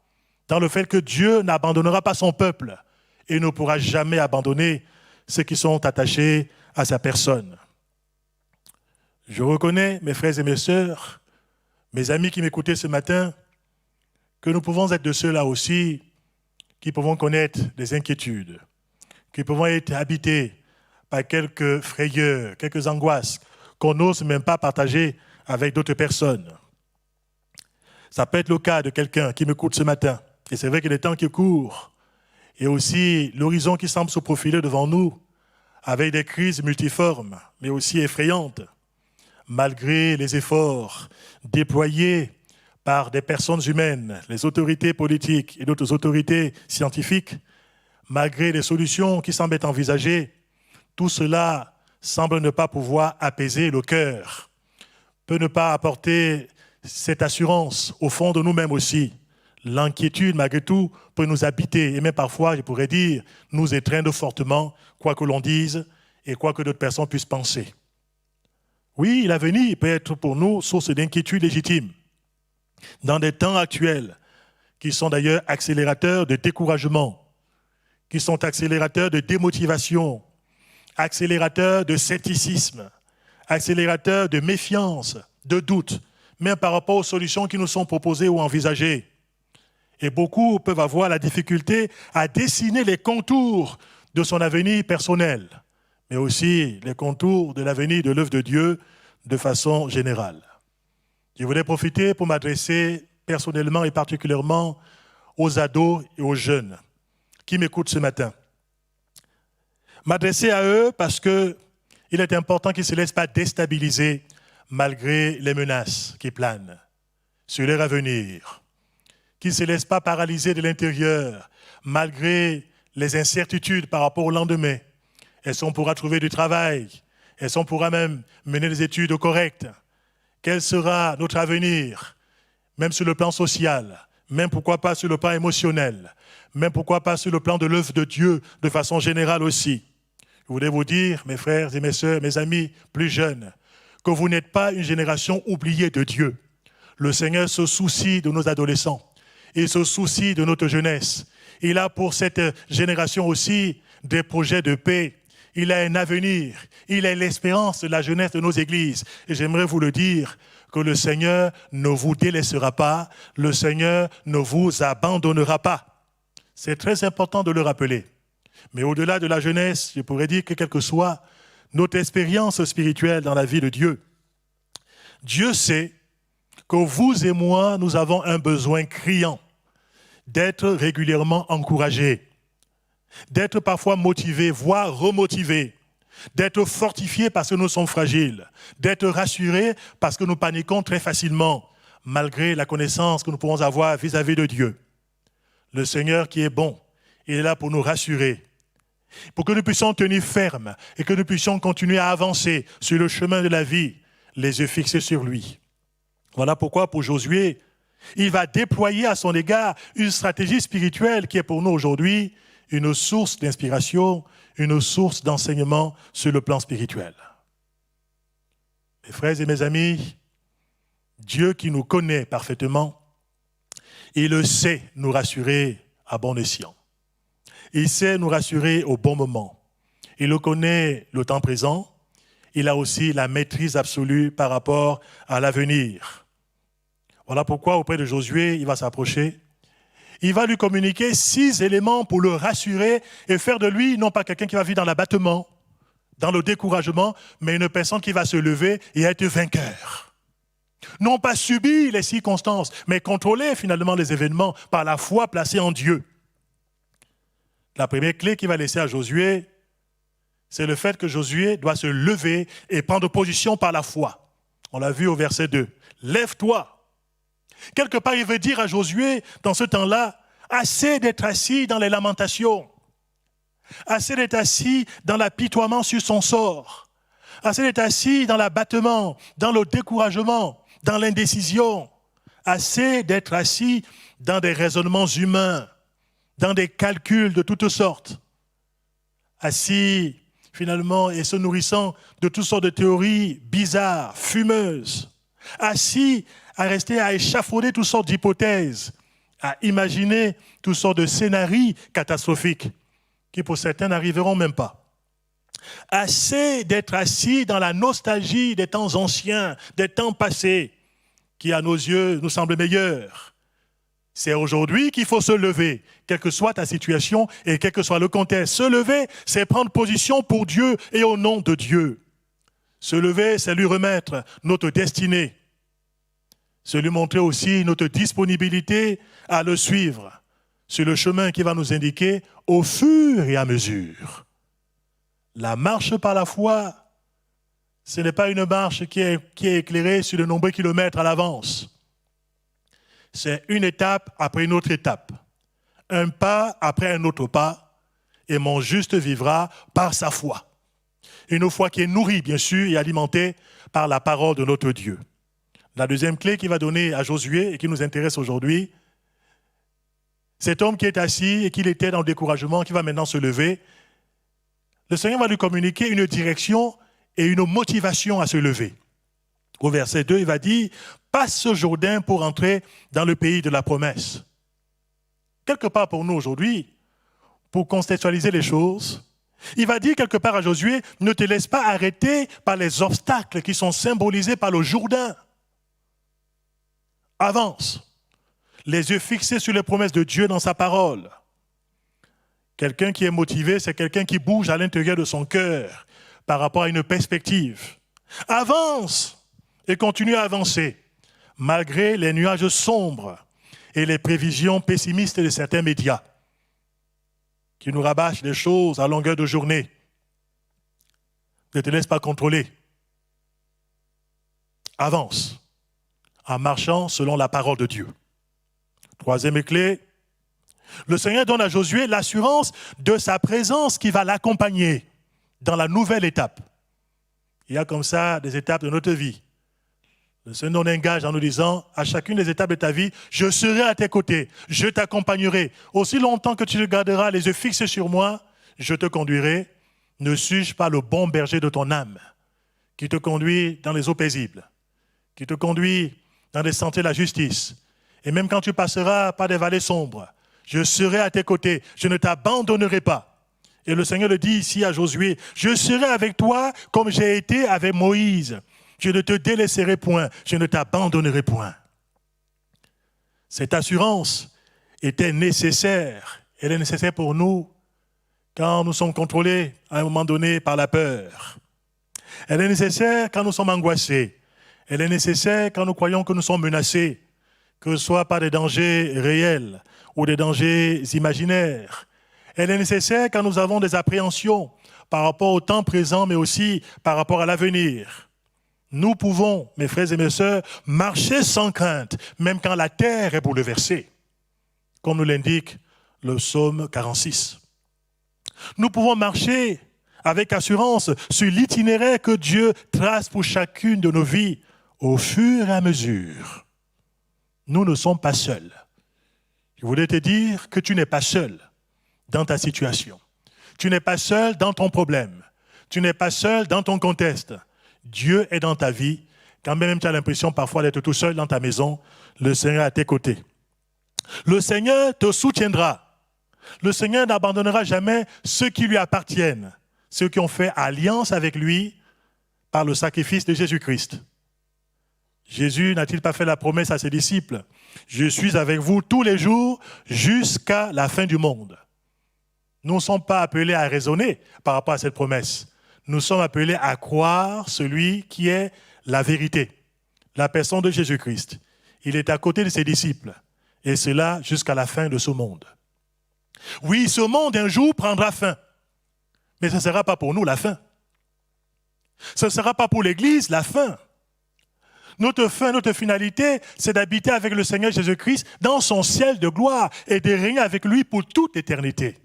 dans le fait que Dieu n'abandonnera pas son peuple et ne pourra jamais abandonner ceux qui sont attachés à sa personne. Je reconnais, mes frères et mes sœurs, mes amis qui m'écoutaient ce matin, que nous pouvons être de ceux-là aussi qui pouvons connaître des inquiétudes, qui pouvons être habités par quelques frayeurs, quelques angoisses qu'on n'ose même pas partager avec d'autres personnes. Ça peut être le cas de quelqu'un qui m'écoute ce matin. Et c'est vrai que les temps qui courent et aussi l'horizon qui semble se profiler devant nous avec des crises multiformes, mais aussi effrayantes, malgré les efforts déployés par des personnes humaines, les autorités politiques et d'autres autorités scientifiques, malgré les solutions qui semblent être envisagées, tout cela semble ne pas pouvoir apaiser le cœur, peut ne pas apporter cette assurance au fond de nous-mêmes aussi. L'inquiétude, malgré tout, peut nous habiter et même parfois, je pourrais dire, nous étreindre fortement, quoi que l'on dise et quoi que d'autres personnes puissent penser. Oui, l'avenir peut être pour nous source d'inquiétude légitime. Dans des temps actuels, qui sont d'ailleurs accélérateurs de découragement, qui sont accélérateurs de démotivation, accélérateurs de scepticisme, accélérateurs de méfiance, de doute, même par rapport aux solutions qui nous sont proposées ou envisagées. Et beaucoup peuvent avoir la difficulté à dessiner les contours de son avenir personnel, mais aussi les contours de l'avenir de l'œuvre de Dieu de façon générale. Je voulais profiter pour m'adresser personnellement et particulièrement aux ados et aux jeunes qui m'écoutent ce matin. M'adresser à eux parce qu'il est important qu'ils ne se laissent pas déstabiliser malgré les menaces qui planent sur leur avenir, qu'ils ne se laissent pas paralyser de l'intérieur malgré les incertitudes par rapport au lendemain. Est-ce qu'on pourra trouver du travail? Est-ce qu'on pourra même mener des études correctes? Quel sera notre avenir, même sur le plan social, même pourquoi pas sur le plan émotionnel, même pourquoi pas sur le plan de l'œuvre de Dieu de façon générale aussi. Je voulais vous dire, mes frères et mes sœurs, mes amis plus jeunes, que vous n'êtes pas une génération oubliée de Dieu. Le Seigneur se soucie de nos adolescents, il se soucie de notre jeunesse. Il a pour cette génération aussi des projets de paix. Il a un avenir, il a l'espérance de la jeunesse de nos églises. Et j'aimerais vous le dire, que le Seigneur ne vous délaissera pas, le Seigneur ne vous abandonnera pas. C'est très important de le rappeler. Mais au-delà de la jeunesse, je pourrais dire que quelle que soit notre expérience spirituelle dans la vie de Dieu, Dieu sait que vous et moi, nous avons un besoin criant d'être régulièrement encouragés, d'être parfois motivés, voire remotivés, d'être fortifiés parce que nous sommes fragiles, d'être rassurés parce que nous paniquons très facilement, malgré la connaissance que nous pouvons avoir vis-à-vis de Dieu. Le Seigneur qui est bon, il est là pour nous rassurer, pour que nous puissions tenir ferme et que nous puissions continuer à avancer sur le chemin de la vie, les yeux fixés sur lui. Voilà pourquoi pour Josué, il va déployer à son égard une stratégie spirituelle qui est pour nous aujourd'hui une source d'inspiration, une source d'enseignement sur le plan spirituel. Mes frères et mes amis, Dieu qui nous connaît parfaitement, il sait nous rassurer à bon escient. Il sait nous rassurer au bon moment. Il connaît le temps présent. Il a aussi la maîtrise absolue par rapport à l'avenir. Voilà pourquoi auprès de Josué, il va s'approcher. Il va lui communiquer 6 éléments pour le rassurer et faire de lui non pas quelqu'un qui va vivre dans l'abattement, dans le découragement, mais une personne qui va se lever et être vainqueur. Non pas subir les circonstances, mais contrôler finalement les événements par la foi placée en Dieu. La première clé qu'il va laisser à Josué, c'est le fait que Josué doit se lever et prendre position par la foi. On l'a vu au verset 2. Lève-toi. Quelque part, il veut dire à Josué, dans ce temps-là, assez d'être assis dans les lamentations, assez d'être assis dans l'apitoiement sur son sort, assez d'être assis dans l'abattement, dans le découragement, dans l'indécision, assez d'être assis dans des raisonnements humains, dans des calculs de toutes sortes, assis finalement et se nourrissant de toutes sortes de théories bizarres, fumeuses, assis à rester à échafauder toutes sortes d'hypothèses, à imaginer toutes sortes de scénarios catastrophiques qui pour certains n'arriveront même pas. Assez d'être assis dans la nostalgie des temps anciens, des temps passés, qui à nos yeux nous semblent meilleurs. C'est aujourd'hui qu'il faut se lever, quelle que soit ta situation et quel que soit le contexte. Se lever, c'est prendre position pour Dieu et au nom de Dieu. Se lever, c'est lui remettre notre destinée. C'est lui montrer aussi notre disponibilité à le suivre sur le chemin qui va nous indiquer au fur et à mesure. La marche par la foi, ce n'est pas une marche qui est éclairée sur de nombreux kilomètres à l'avance. C'est une étape après une autre étape, un pas après un autre pas, et mon juste vivra par sa foi. Une foi qui est nourrie, bien sûr, et alimentée par la parole de notre Dieu. La deuxième clé qu'il va donner à Josué et qui nous intéresse aujourd'hui, cet homme qui est assis et qui était dans le découragement, qui va maintenant se lever, le Seigneur va lui communiquer une direction et une motivation à se lever. Au verset 2, il va dire « Passe ce Jourdain pour entrer dans le pays de la promesse ». Quelque part pour nous aujourd'hui, pour contextualiser les choses, il va dire quelque part à Josué « Ne te laisse pas arrêter par les obstacles qui sont symbolisés par le Jourdain. Avance, les yeux fixés sur les promesses de Dieu dans sa parole. » Quelqu'un qui est motivé, c'est quelqu'un qui bouge à l'intérieur de son cœur par rapport à une perspective. Avance et continue à avancer, malgré les nuages sombres et les prévisions pessimistes de certains médias qui nous rabâchent les choses à longueur de journée. Ne te laisse pas contrôler. Avance en marchant selon la parole de Dieu. Troisième clé, le Seigneur donne à Josué l'assurance de sa présence qui va l'accompagner dans la nouvelle étape. Il y a comme ça des étapes de notre vie. Le Seigneur nous engage en nous disant, à chacune des étapes de ta vie, je serai à tes côtés, je t'accompagnerai. Aussi longtemps que tu garderas les yeux fixés sur moi, je te conduirai. Ne suis-je pas le bon berger de ton âme, qui te conduit dans les eaux paisibles, qui te conduit dans les sentiers de la justice. Et même quand tu passeras par des vallées sombres, je serai à tes côtés, je ne t'abandonnerai pas. Et le Seigneur le dit ici à Josué, je serai avec toi comme j'ai été avec Moïse. Je ne te délaisserai point, je ne t'abandonnerai point. Cette assurance était nécessaire. Elle est nécessaire pour nous quand nous sommes contrôlés à un moment donné par la peur. Elle est nécessaire quand nous sommes angoissés. Elle est nécessaire quand nous croyons que nous sommes menacés, que ce soit par des dangers réels ou des dangers imaginaires. Elle est nécessaire quand nous avons des appréhensions par rapport au temps présent, mais aussi par rapport à l'avenir. Nous pouvons, mes frères et mes sœurs, marcher sans crainte, même quand la terre est bouleversée, comme nous l'indique le psaume 46. Nous pouvons marcher avec assurance sur l'itinéraire que Dieu trace pour chacune de nos vies au fur et à mesure. Nous ne sommes pas seuls. Je voulais te dire que tu n'es pas seul dans ta situation. Tu n'es pas seul dans ton problème. Tu n'es pas seul dans ton contexte. Dieu est dans ta vie. Quand même tu as l'impression parfois d'être tout seul dans ta maison, le Seigneur est à tes côtés. Le Seigneur te soutiendra. Le Seigneur n'abandonnera jamais ceux qui lui appartiennent, ceux qui ont fait alliance avec lui par le sacrifice de Jésus-Christ. Jésus n'a-t-il pas fait la promesse à ses disciples ? Je suis avec vous tous les jours jusqu'à la fin du monde. Nous ne sommes pas appelés à raisonner par rapport à cette promesse. Nous sommes appelés à croire celui qui est la vérité, la personne de Jésus-Christ. Il est à côté de ses disciples, et cela jusqu'à la fin de ce monde. Oui, ce monde un jour prendra fin, mais ce ne sera pas pour nous la fin. Ce ne sera pas pour l'Église la fin. Notre fin, notre finalité, c'est d'habiter avec le Seigneur Jésus-Christ dans son ciel de gloire et de régner avec lui pour toute l'éternité.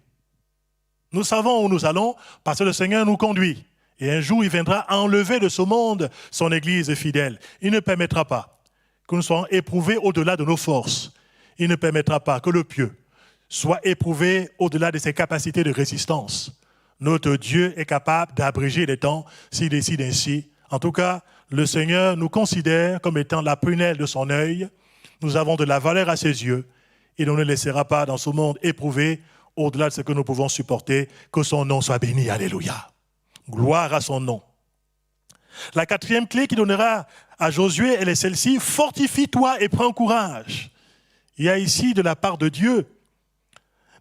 Nous savons où nous allons parce que le Seigneur nous conduit. Et un jour, il viendra enlever de ce monde son Église fidèle. Il ne permettra pas que nous soyons éprouvés au-delà de nos forces. Il ne permettra pas que le pieux soit éprouvé au-delà de ses capacités de résistance. Notre Dieu est capable d'abréger les temps s'il décide ainsi. En tout cas, le Seigneur nous considère comme étant la prunelle de son œil. Nous avons de la valeur à ses yeux. Il ne nous laissera pas dans ce monde éprouvé au-delà de ce que nous pouvons supporter. Que son nom soit béni. Alléluia. Gloire à son nom. La quatrième clé qu'il donnera à Josué, elle est celle-ci. Fortifie-toi et prends courage. Il y a ici de la part de Dieu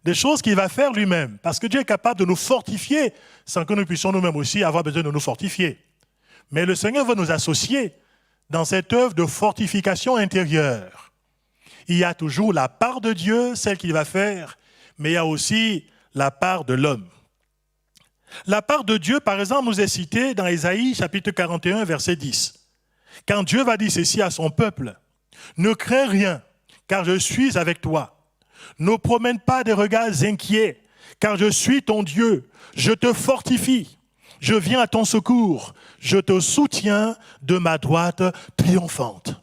des choses qu'il va faire lui-même, parce que Dieu est capable de nous fortifier sans que nous puissions nous-mêmes aussi avoir besoin de nous fortifier. Mais le Seigneur veut nous associer dans cette œuvre de fortification intérieure. Il y a toujours la part de Dieu, celle qu'il va faire, mais il y a aussi la part de l'homme. La part de Dieu, par exemple, nous est citée dans Ésaïe, chapitre 41, verset 10. Quand Dieu va dire ceci à son peuple, « Ne crains rien, car je suis avec toi. Ne promène pas des regards inquiets, car je suis ton Dieu. Je te fortifie. Je viens à ton secours. Je te soutiens de ma droite triomphante. »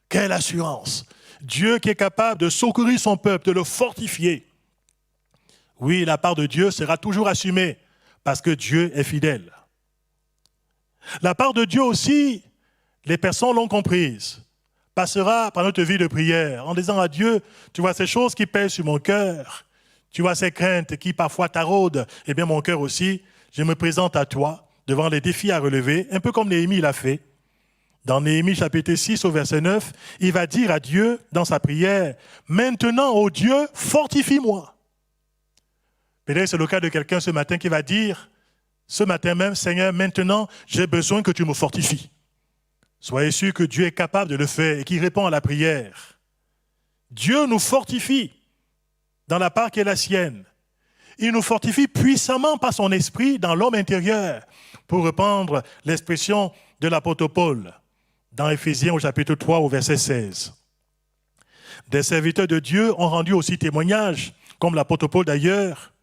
Quelle assurance! Dieu qui est capable de secourir son peuple, de le fortifier. Oui, la part de Dieu sera toujours assumée parce que Dieu est fidèle. La part de Dieu aussi, les personnes l'ont comprise, passera par notre vie de prière en disant à Dieu, tu vois ces choses qui pèsent sur mon cœur, tu vois ces craintes qui parfois taraudent, eh bien mon cœur aussi, je me présente à toi devant les défis à relever, un peu comme Néhémie l'a fait. Dans Néhémie chapitre 6 au verset 9, il va dire à Dieu dans sa prière, « Maintenant, ô Dieu, fortifie-moi. » Peut-être c'est le cas de quelqu'un ce matin qui va dire, ce matin même, « Seigneur, maintenant, j'ai besoin que tu me fortifies. » Soyez sûr que Dieu est capable de le faire et qu'il répond à la prière. Dieu nous fortifie dans la part qui est la sienne. Il nous fortifie puissamment par son esprit dans l'homme intérieur, pour reprendre l'expression de l'apôtre Paul dans Éphésiens au chapitre 3 au verset 16. Des serviteurs de Dieu ont rendu aussi témoignage, comme l'apôtre Paul d'ailleurs,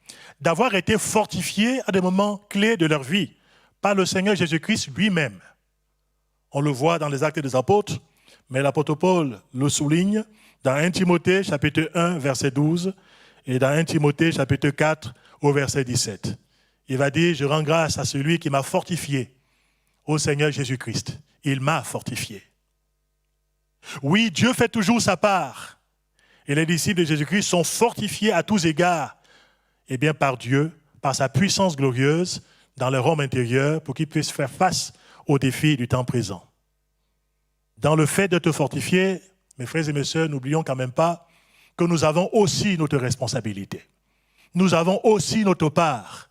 d'avoir été fortifiés à des moments clés de leur vie par le Seigneur Jésus-Christ lui-même. On le voit dans les Actes des Apôtres, mais l'apôtre Paul le souligne dans 1 Timothée chapitre 1 verset 12 et dans 1 Timothée chapitre 4 au verset 17. Il va dire, je rends grâce à celui qui m'a fortifié, au Seigneur Jésus-Christ. Il m'a fortifié. Oui, Dieu fait toujours sa part. Et les disciples de Jésus-Christ sont fortifiés à tous égards, eh bien par Dieu, par sa puissance glorieuse dans leur homme intérieur pour qu'ils puissent faire face aux défis du temps présent. Dans le fait de te fortifier, mes frères et mes sœurs, n'oublions quand même pas que nous avons aussi notre responsabilité. Nous avons aussi notre part.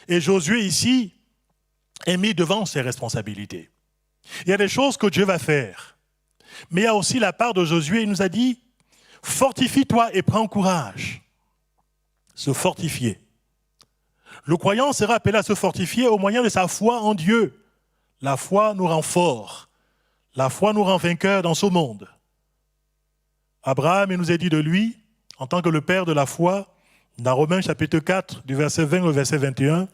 Et Josué ici est mis devant ses responsabilités. Il y a des choses que Dieu va faire. Mais il y a aussi la part de Josué, il nous a dit, fortifie-toi et prends courage. Se fortifier. Le croyant sera appelé à se fortifier au moyen de sa foi en Dieu. La foi nous rend forts. La foi nous rend vainqueurs dans ce monde. Abraham, il nous a dit de lui, en tant que le père de la foi, dans Romains chapitre 4, du verset 20 au verset 21,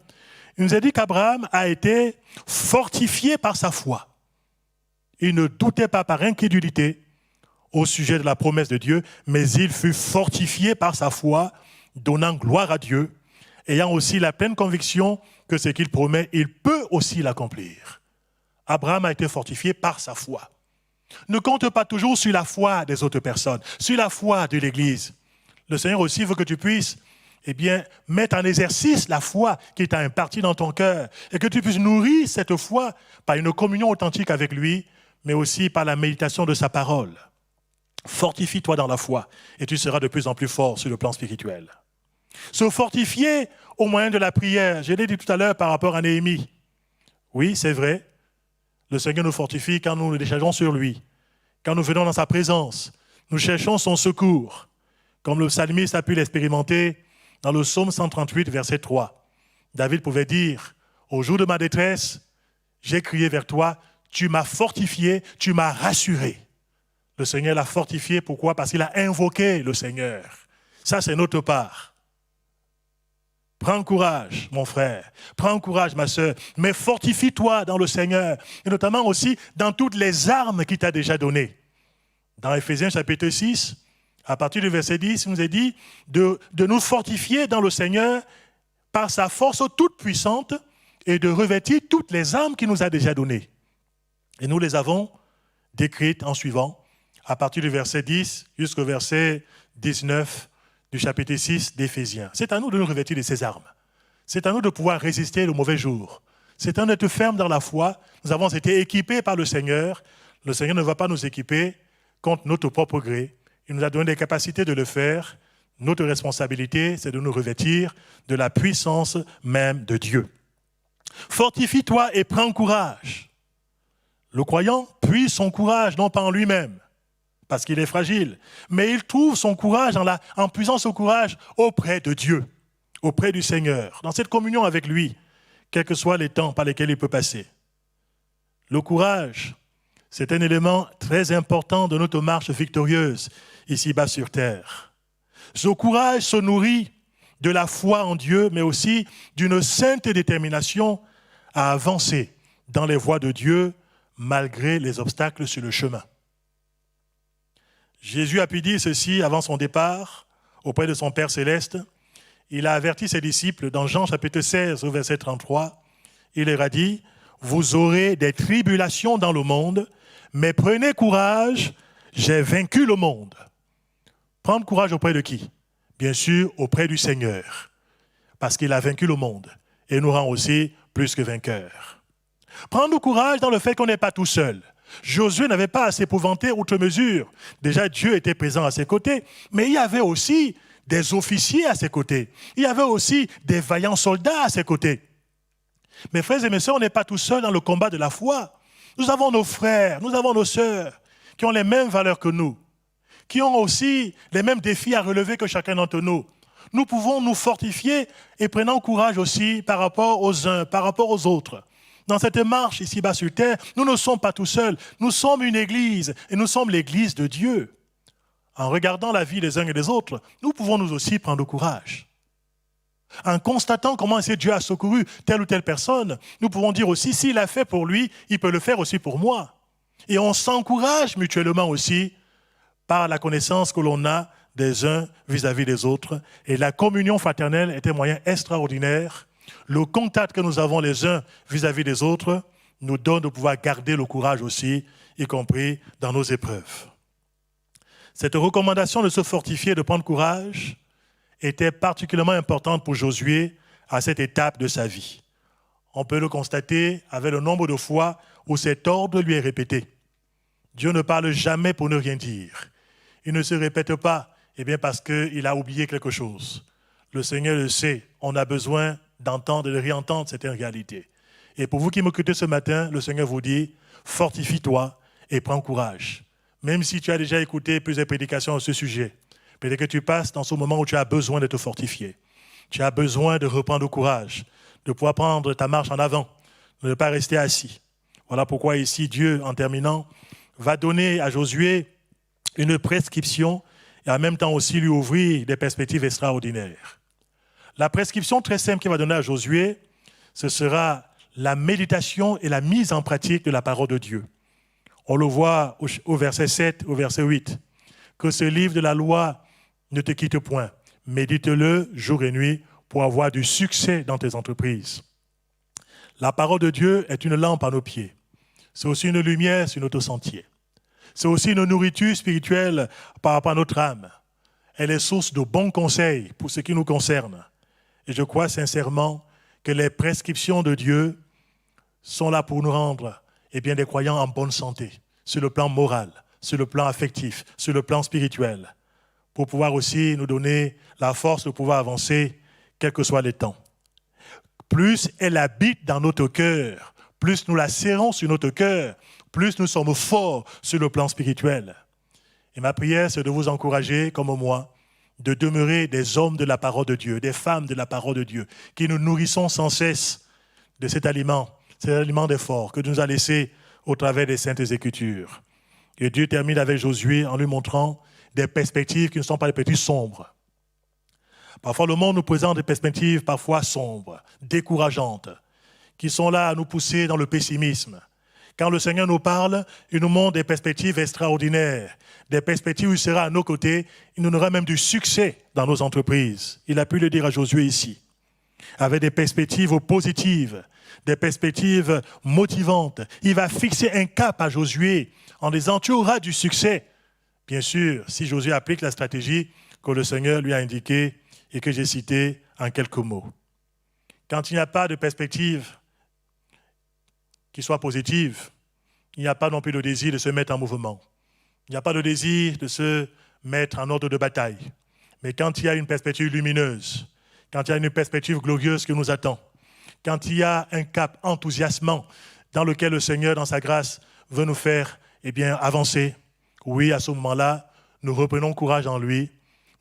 il nous a dit qu'Abraham a été fortifié par sa foi. Il ne doutait pas par incrédulité au sujet de la promesse de Dieu, mais il fut fortifié par sa foi, donnant gloire à Dieu, ayant aussi la pleine conviction que ce qu'il promet, il peut aussi l'accomplir. Abraham a été fortifié par sa foi. Ne compte pas toujours sur la foi des autres personnes, sur la foi de l'Église. Le Seigneur aussi veut que tu puisses mettre en exercice la foi qui t'a impartie dans ton cœur et que tu puisses nourrir cette foi par une communion authentique avec lui, mais aussi par la méditation de sa parole. Fortifie-toi dans la foi et tu seras de plus en plus fort sur le plan spirituel. Se fortifier au moyen de la prière. Je l'ai dit tout à l'heure par rapport à Néhémie. Oui, c'est vrai. Le Seigneur nous fortifie quand nous nous déchargeons sur lui. Quand nous venons dans sa présence, nous cherchons son secours. Comme le psalmiste a pu l'expérimenter dans le psaume 138, verset 3. David pouvait dire, au jour de ma détresse, j'ai crié vers toi, tu m'as fortifié, tu m'as rassuré. Le Seigneur l'a fortifié, pourquoi? Parce qu'il a invoqué le Seigneur. Ça, c'est notre part. Prends courage, mon frère. Prends courage, ma sœur. Mais fortifie-toi dans le Seigneur. Et notamment aussi dans toutes les armes qu'il t'a déjà données. Dans Éphésiens chapitre 6, à partir du verset 10, il nous est dit de nous fortifier dans le Seigneur par sa force toute puissante et de revêtir toutes les armes qu'il nous a déjà données. Et nous les avons décrites en suivant, à partir du verset 10 jusqu'au verset 19 du chapitre 6 d'Éphésiens. C'est à nous de nous revêtir de ces armes. C'est à nous de pouvoir résister le mauvais jour. C'est à nous d'être fermes dans la foi. Nous avons été équipés par le Seigneur. Le Seigneur ne va pas nous équiper contre notre propre gré, Il nous a donné des capacités de le faire. Notre responsabilité, c'est de nous revêtir de la puissance même de Dieu. Fortifie-toi et prends courage. Le croyant puise son courage, non pas en lui-même, parce qu'il est fragile, mais il trouve son courage en puisant son courage auprès de Dieu, auprès du Seigneur, dans cette communion avec lui, quels que soient les temps par lesquels il peut passer. Le courage, c'est un élément très important de notre marche victorieuse ici-bas sur terre. Ce courage se nourrit de la foi en Dieu, mais aussi d'une sainte détermination à avancer dans les voies de Dieu malgré les obstacles sur le chemin. Jésus a pu dire ceci avant son départ auprès de son Père céleste. Il a averti ses disciples dans Jean chapitre 16 au verset 33. Il leur a dit, « Vous aurez des tribulations dans le monde, mais prenez courage, j'ai vaincu le monde. » Prendre courage auprès de qui? Bien sûr, auprès du Seigneur, parce qu'il a vaincu le monde et nous rend aussi plus que vainqueurs. Prendre courage dans le fait qu'on n'est pas tout seul. Josué n'avait pas à s'épouvanter outre mesure. Déjà, Dieu était présent à ses côtés, mais il y avait aussi des officiers à ses côtés. Il y avait aussi des vaillants soldats à ses côtés. Mes frères et mes sœurs, on n'est pas tout seul dans le combat de la foi. Nous avons nos frères, nous avons nos sœurs qui ont les mêmes valeurs que nous, qui ont aussi les mêmes défis à relever que chacun d'entre nous. Nous pouvons nous fortifier et prenons courage aussi par rapport aux uns, par rapport aux autres. Dans cette marche ici-bas sur terre, nous ne sommes pas tout seuls. Nous sommes une église et nous sommes l'église de Dieu. En regardant la vie des uns et des autres, nous pouvons nous aussi prendre courage. En constatant comment Dieu a secouru telle ou telle personne, nous pouvons dire aussi, s'il a fait pour lui, il peut le faire aussi pour moi. Et on s'encourage mutuellement aussi par la connaissance que l'on a des uns vis-à-vis des autres. Et la communion fraternelle est un moyen extraordinaire. Le contact que nous avons les uns vis-à-vis des autres nous donne de pouvoir garder le courage aussi, y compris dans nos épreuves. Cette recommandation de se fortifier, de prendre courage, était particulièrement importante pour Josué à cette étape de sa vie. On peut le constater avec le nombre de fois où cet ordre lui est répété. Dieu ne parle jamais pour ne rien dire. Il ne se répète pas parce qu'il a oublié quelque chose. Le Seigneur le sait, on a besoin d'entendre et de réentendre cette réalité. Et pour vous qui m'écoutez ce matin, le Seigneur vous dit, fortifie-toi et prends courage. Même si tu as déjà écouté plusieurs prédications à ce sujet, peut-être que tu passes dans ce moment où tu as besoin de te fortifier. Tu as besoin de reprendre courage, de pouvoir prendre ta marche en avant, de ne pas rester assis. Voilà pourquoi ici, Dieu, en terminant, va donner à Josué une prescription et en même temps aussi lui ouvrir des perspectives extraordinaires. La prescription très simple qu'il va donner à Josué, ce sera la méditation et la mise en pratique de la parole de Dieu. On le voit au verset 7, au verset 8, que ce livre de la loi ne te quitte point. Médite-le jour et nuit pour avoir du succès dans tes entreprises. La parole de Dieu est une lampe à nos pieds. C'est aussi une lumière sur notre sentier. C'est aussi une nourriture spirituelle par rapport à notre âme. Elle est source de bons conseils pour ce qui nous concerne. Et je crois sincèrement que les prescriptions de Dieu sont là pour nous rendre des croyants en bonne santé, sur le plan moral, sur le plan affectif, sur le plan spirituel, pour pouvoir aussi nous donner la force de pouvoir avancer, quels que soient les temps. Plus elle habite dans notre cœur, plus nous la serrons sur notre cœur, plus nous sommes forts sur le plan spirituel. Et ma prière, c'est de vous encourager, comme moi, de demeurer des hommes de la parole de Dieu, des femmes de la parole de Dieu, qui nous nourrissons sans cesse de cet aliment d'effort que Dieu nous a laissé au travers des Saintes Écritures. Et Dieu termine avec Josué en lui montrant des perspectives qui ne sont pas des perspectives sombres. Parfois, le monde nous présente des perspectives parfois sombres, décourageantes, qui sont là à nous pousser dans le pessimisme. Quand le Seigneur nous parle, il nous montre des perspectives extraordinaires, des perspectives où il sera à nos côtés, il nous donnera même du succès dans nos entreprises. Il a pu le dire à Josué ici, avec des perspectives positives, des perspectives motivantes. Il va fixer un cap à Josué en disant « tu auras du succès ». Bien sûr, si Josué applique la stratégie que le Seigneur lui a indiquée et que j'ai citée en quelques mots. Quand il n'y a pas de perspective qui soit positive, il n'y a pas non plus de désir de se mettre en mouvement. Il n'y a pas de désir de se mettre en ordre de bataille. Mais quand il y a une perspective lumineuse, quand il y a une perspective glorieuse qui nous attend, quand il y a un cap enthousiasmant dans lequel le Seigneur, dans sa grâce, veut nous faire avancer, oui, à ce moment-là, nous reprenons courage en lui,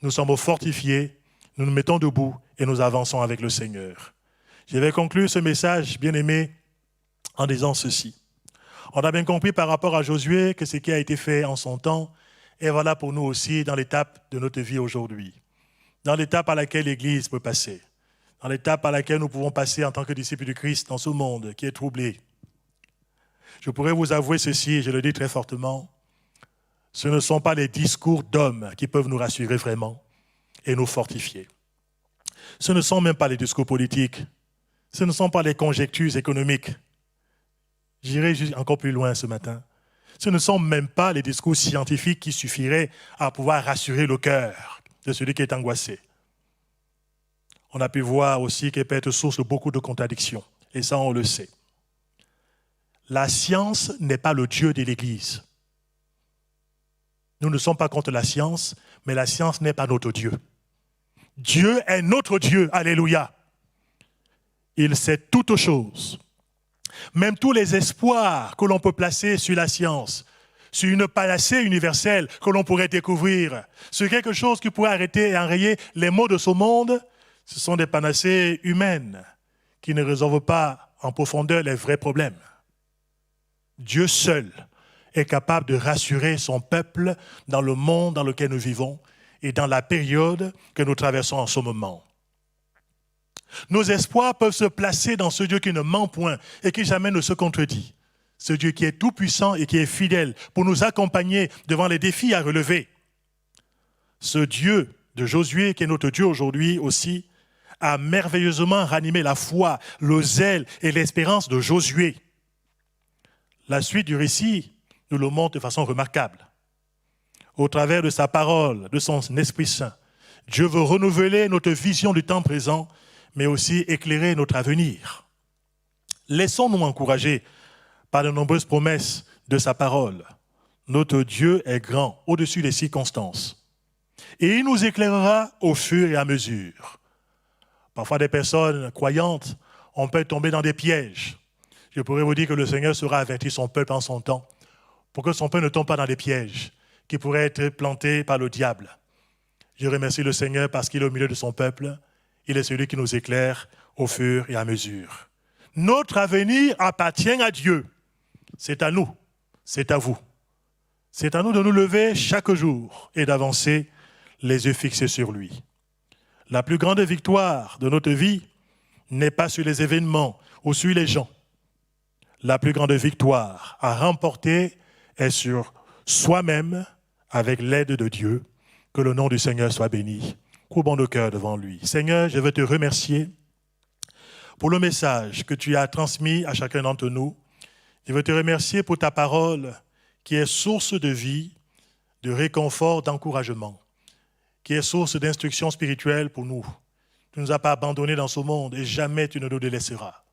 nous sommes fortifiés, nous nous mettons debout et nous avançons avec le Seigneur. Je vais conclure ce message, bien-aimé, en disant ceci. On a bien compris par rapport à Josué que ce qui a été fait en son temps est valable pour nous aussi dans l'étape de notre vie aujourd'hui, dans l'étape à laquelle l'Église peut passer, dans l'étape à laquelle nous pouvons passer en tant que disciples du Christ dans ce monde qui est troublé. Je pourrais vous avouer ceci, et je le dis très fortement, ce ne sont pas les discours d'hommes qui peuvent nous rassurer vraiment et nous fortifier. Ce ne sont même pas les discours politiques, ce ne sont pas les conjectures économiques. J'irai encore plus loin ce matin. Ce ne sont même pas les discours scientifiques qui suffiraient à pouvoir rassurer le cœur de celui qui est angoissé. On a pu voir aussi qu'elle peut être source de beaucoup de contradictions, et ça on le sait. La science n'est pas le Dieu de l'Église. Nous ne sommes pas contre la science, mais la science n'est pas notre Dieu. Dieu est notre Dieu, alléluia. Il sait toutes choses. Même tous les espoirs que l'on peut placer sur la science, sur une panacée universelle que l'on pourrait découvrir, sur quelque chose qui pourrait arrêter et enrayer les maux de ce monde, ce sont des panacées humaines qui ne résolvent pas en profondeur les vrais problèmes. Dieu seul est capable de rassurer son peuple dans le monde dans lequel nous vivons et dans la période que nous traversons en ce moment. Nos espoirs peuvent se placer dans ce Dieu qui ne ment point et qui jamais ne se contredit. Ce Dieu qui est tout-puissant et qui est fidèle pour nous accompagner devant les défis à relever. Ce Dieu de Josué, qui est notre Dieu aujourd'hui aussi, a merveilleusement ranimé la foi, le zèle et l'espérance de Josué. La suite du récit nous le montre de façon remarquable. Au travers de sa parole, de son Esprit Saint, Dieu veut renouveler notre vision du temps présent, mais aussi éclairer notre avenir. Laissons-nous encourager par de nombreuses promesses de sa parole. Notre Dieu est grand, au-dessus des circonstances. Et il nous éclairera au fur et à mesure. Parfois, des personnes croyantes, on peut tomber dans des pièges. Je pourrais vous dire que le Seigneur saura avertir son peuple en son temps pour que son peuple ne tombe pas dans des pièges qui pourraient être plantés par le diable. Je remercie le Seigneur parce qu'il est au milieu de son peuple. Il est celui qui nous éclaire au fur et à mesure. Notre avenir appartient à Dieu. C'est à nous, c'est à vous. C'est à nous de nous lever chaque jour et d'avancer les yeux fixés sur lui. La plus grande victoire de notre vie n'est pas sur les événements ou sur les gens. La plus grande victoire à remporter est sur soi-même avec l'aide de Dieu. Que le nom du Seigneur soit béni. Courbons nos cœurs devant lui. Seigneur, je veux te remercier pour le message que tu as transmis à chacun d'entre nous. Je veux te remercier pour ta parole qui est source de vie, de réconfort, d'encouragement, qui est source d'instruction spirituelle pour nous. Tu ne nous as pas abandonnés dans ce monde et jamais tu ne nous délaisseras.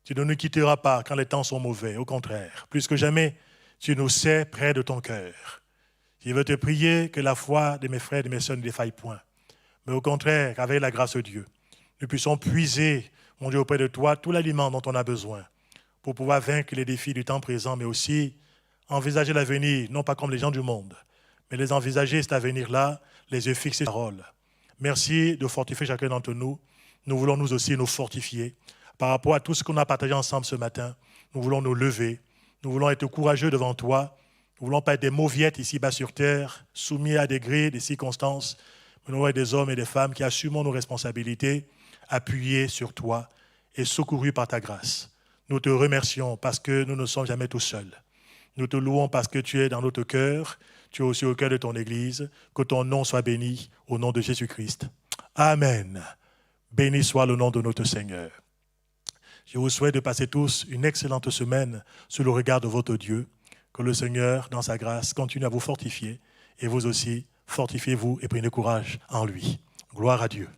Tu ne nous quitteras pas quand les temps sont mauvais. Au contraire, plus que jamais, tu nous sais près de ton cœur. Je veux te prier que la foi de mes frères et de mes sœurs ne défaille point. Mais au contraire, avec la grâce de Dieu, nous puissions puiser, mon Dieu, auprès de toi, tout l'aliment dont on a besoin pour pouvoir vaincre les défis du temps présent, mais aussi envisager l'avenir, non pas comme les gens du monde, mais les envisager, cet avenir-là, les yeux fixés sur la parole. Merci de fortifier chacun d'entre nous. Nous voulons nous aussi nous fortifier. Par rapport à tout ce qu'on a partagé ensemble ce matin, nous voulons nous lever. Nous voulons être courageux devant toi. Nous ne voulons pas être des mauviettes ici-bas sur terre, soumis à des grés, des circonstances. Mais nous voulons être des hommes et des femmes qui assumons nos responsabilités, appuyés sur toi et secourus par ta grâce. Nous te remercions parce que nous ne sommes jamais tout seuls. Nous te louons parce que tu es dans notre cœur. Tu es aussi au cœur de ton Église. Que ton nom soit béni au nom de Jésus-Christ. Amen. Béni soit le nom de notre Seigneur. Je vous souhaite de passer tous une excellente semaine sous le regard de votre Dieu. Que le Seigneur, dans sa grâce, continue à vous fortifier. Et vous aussi, fortifiez-vous et prenez courage en lui. Gloire à Dieu.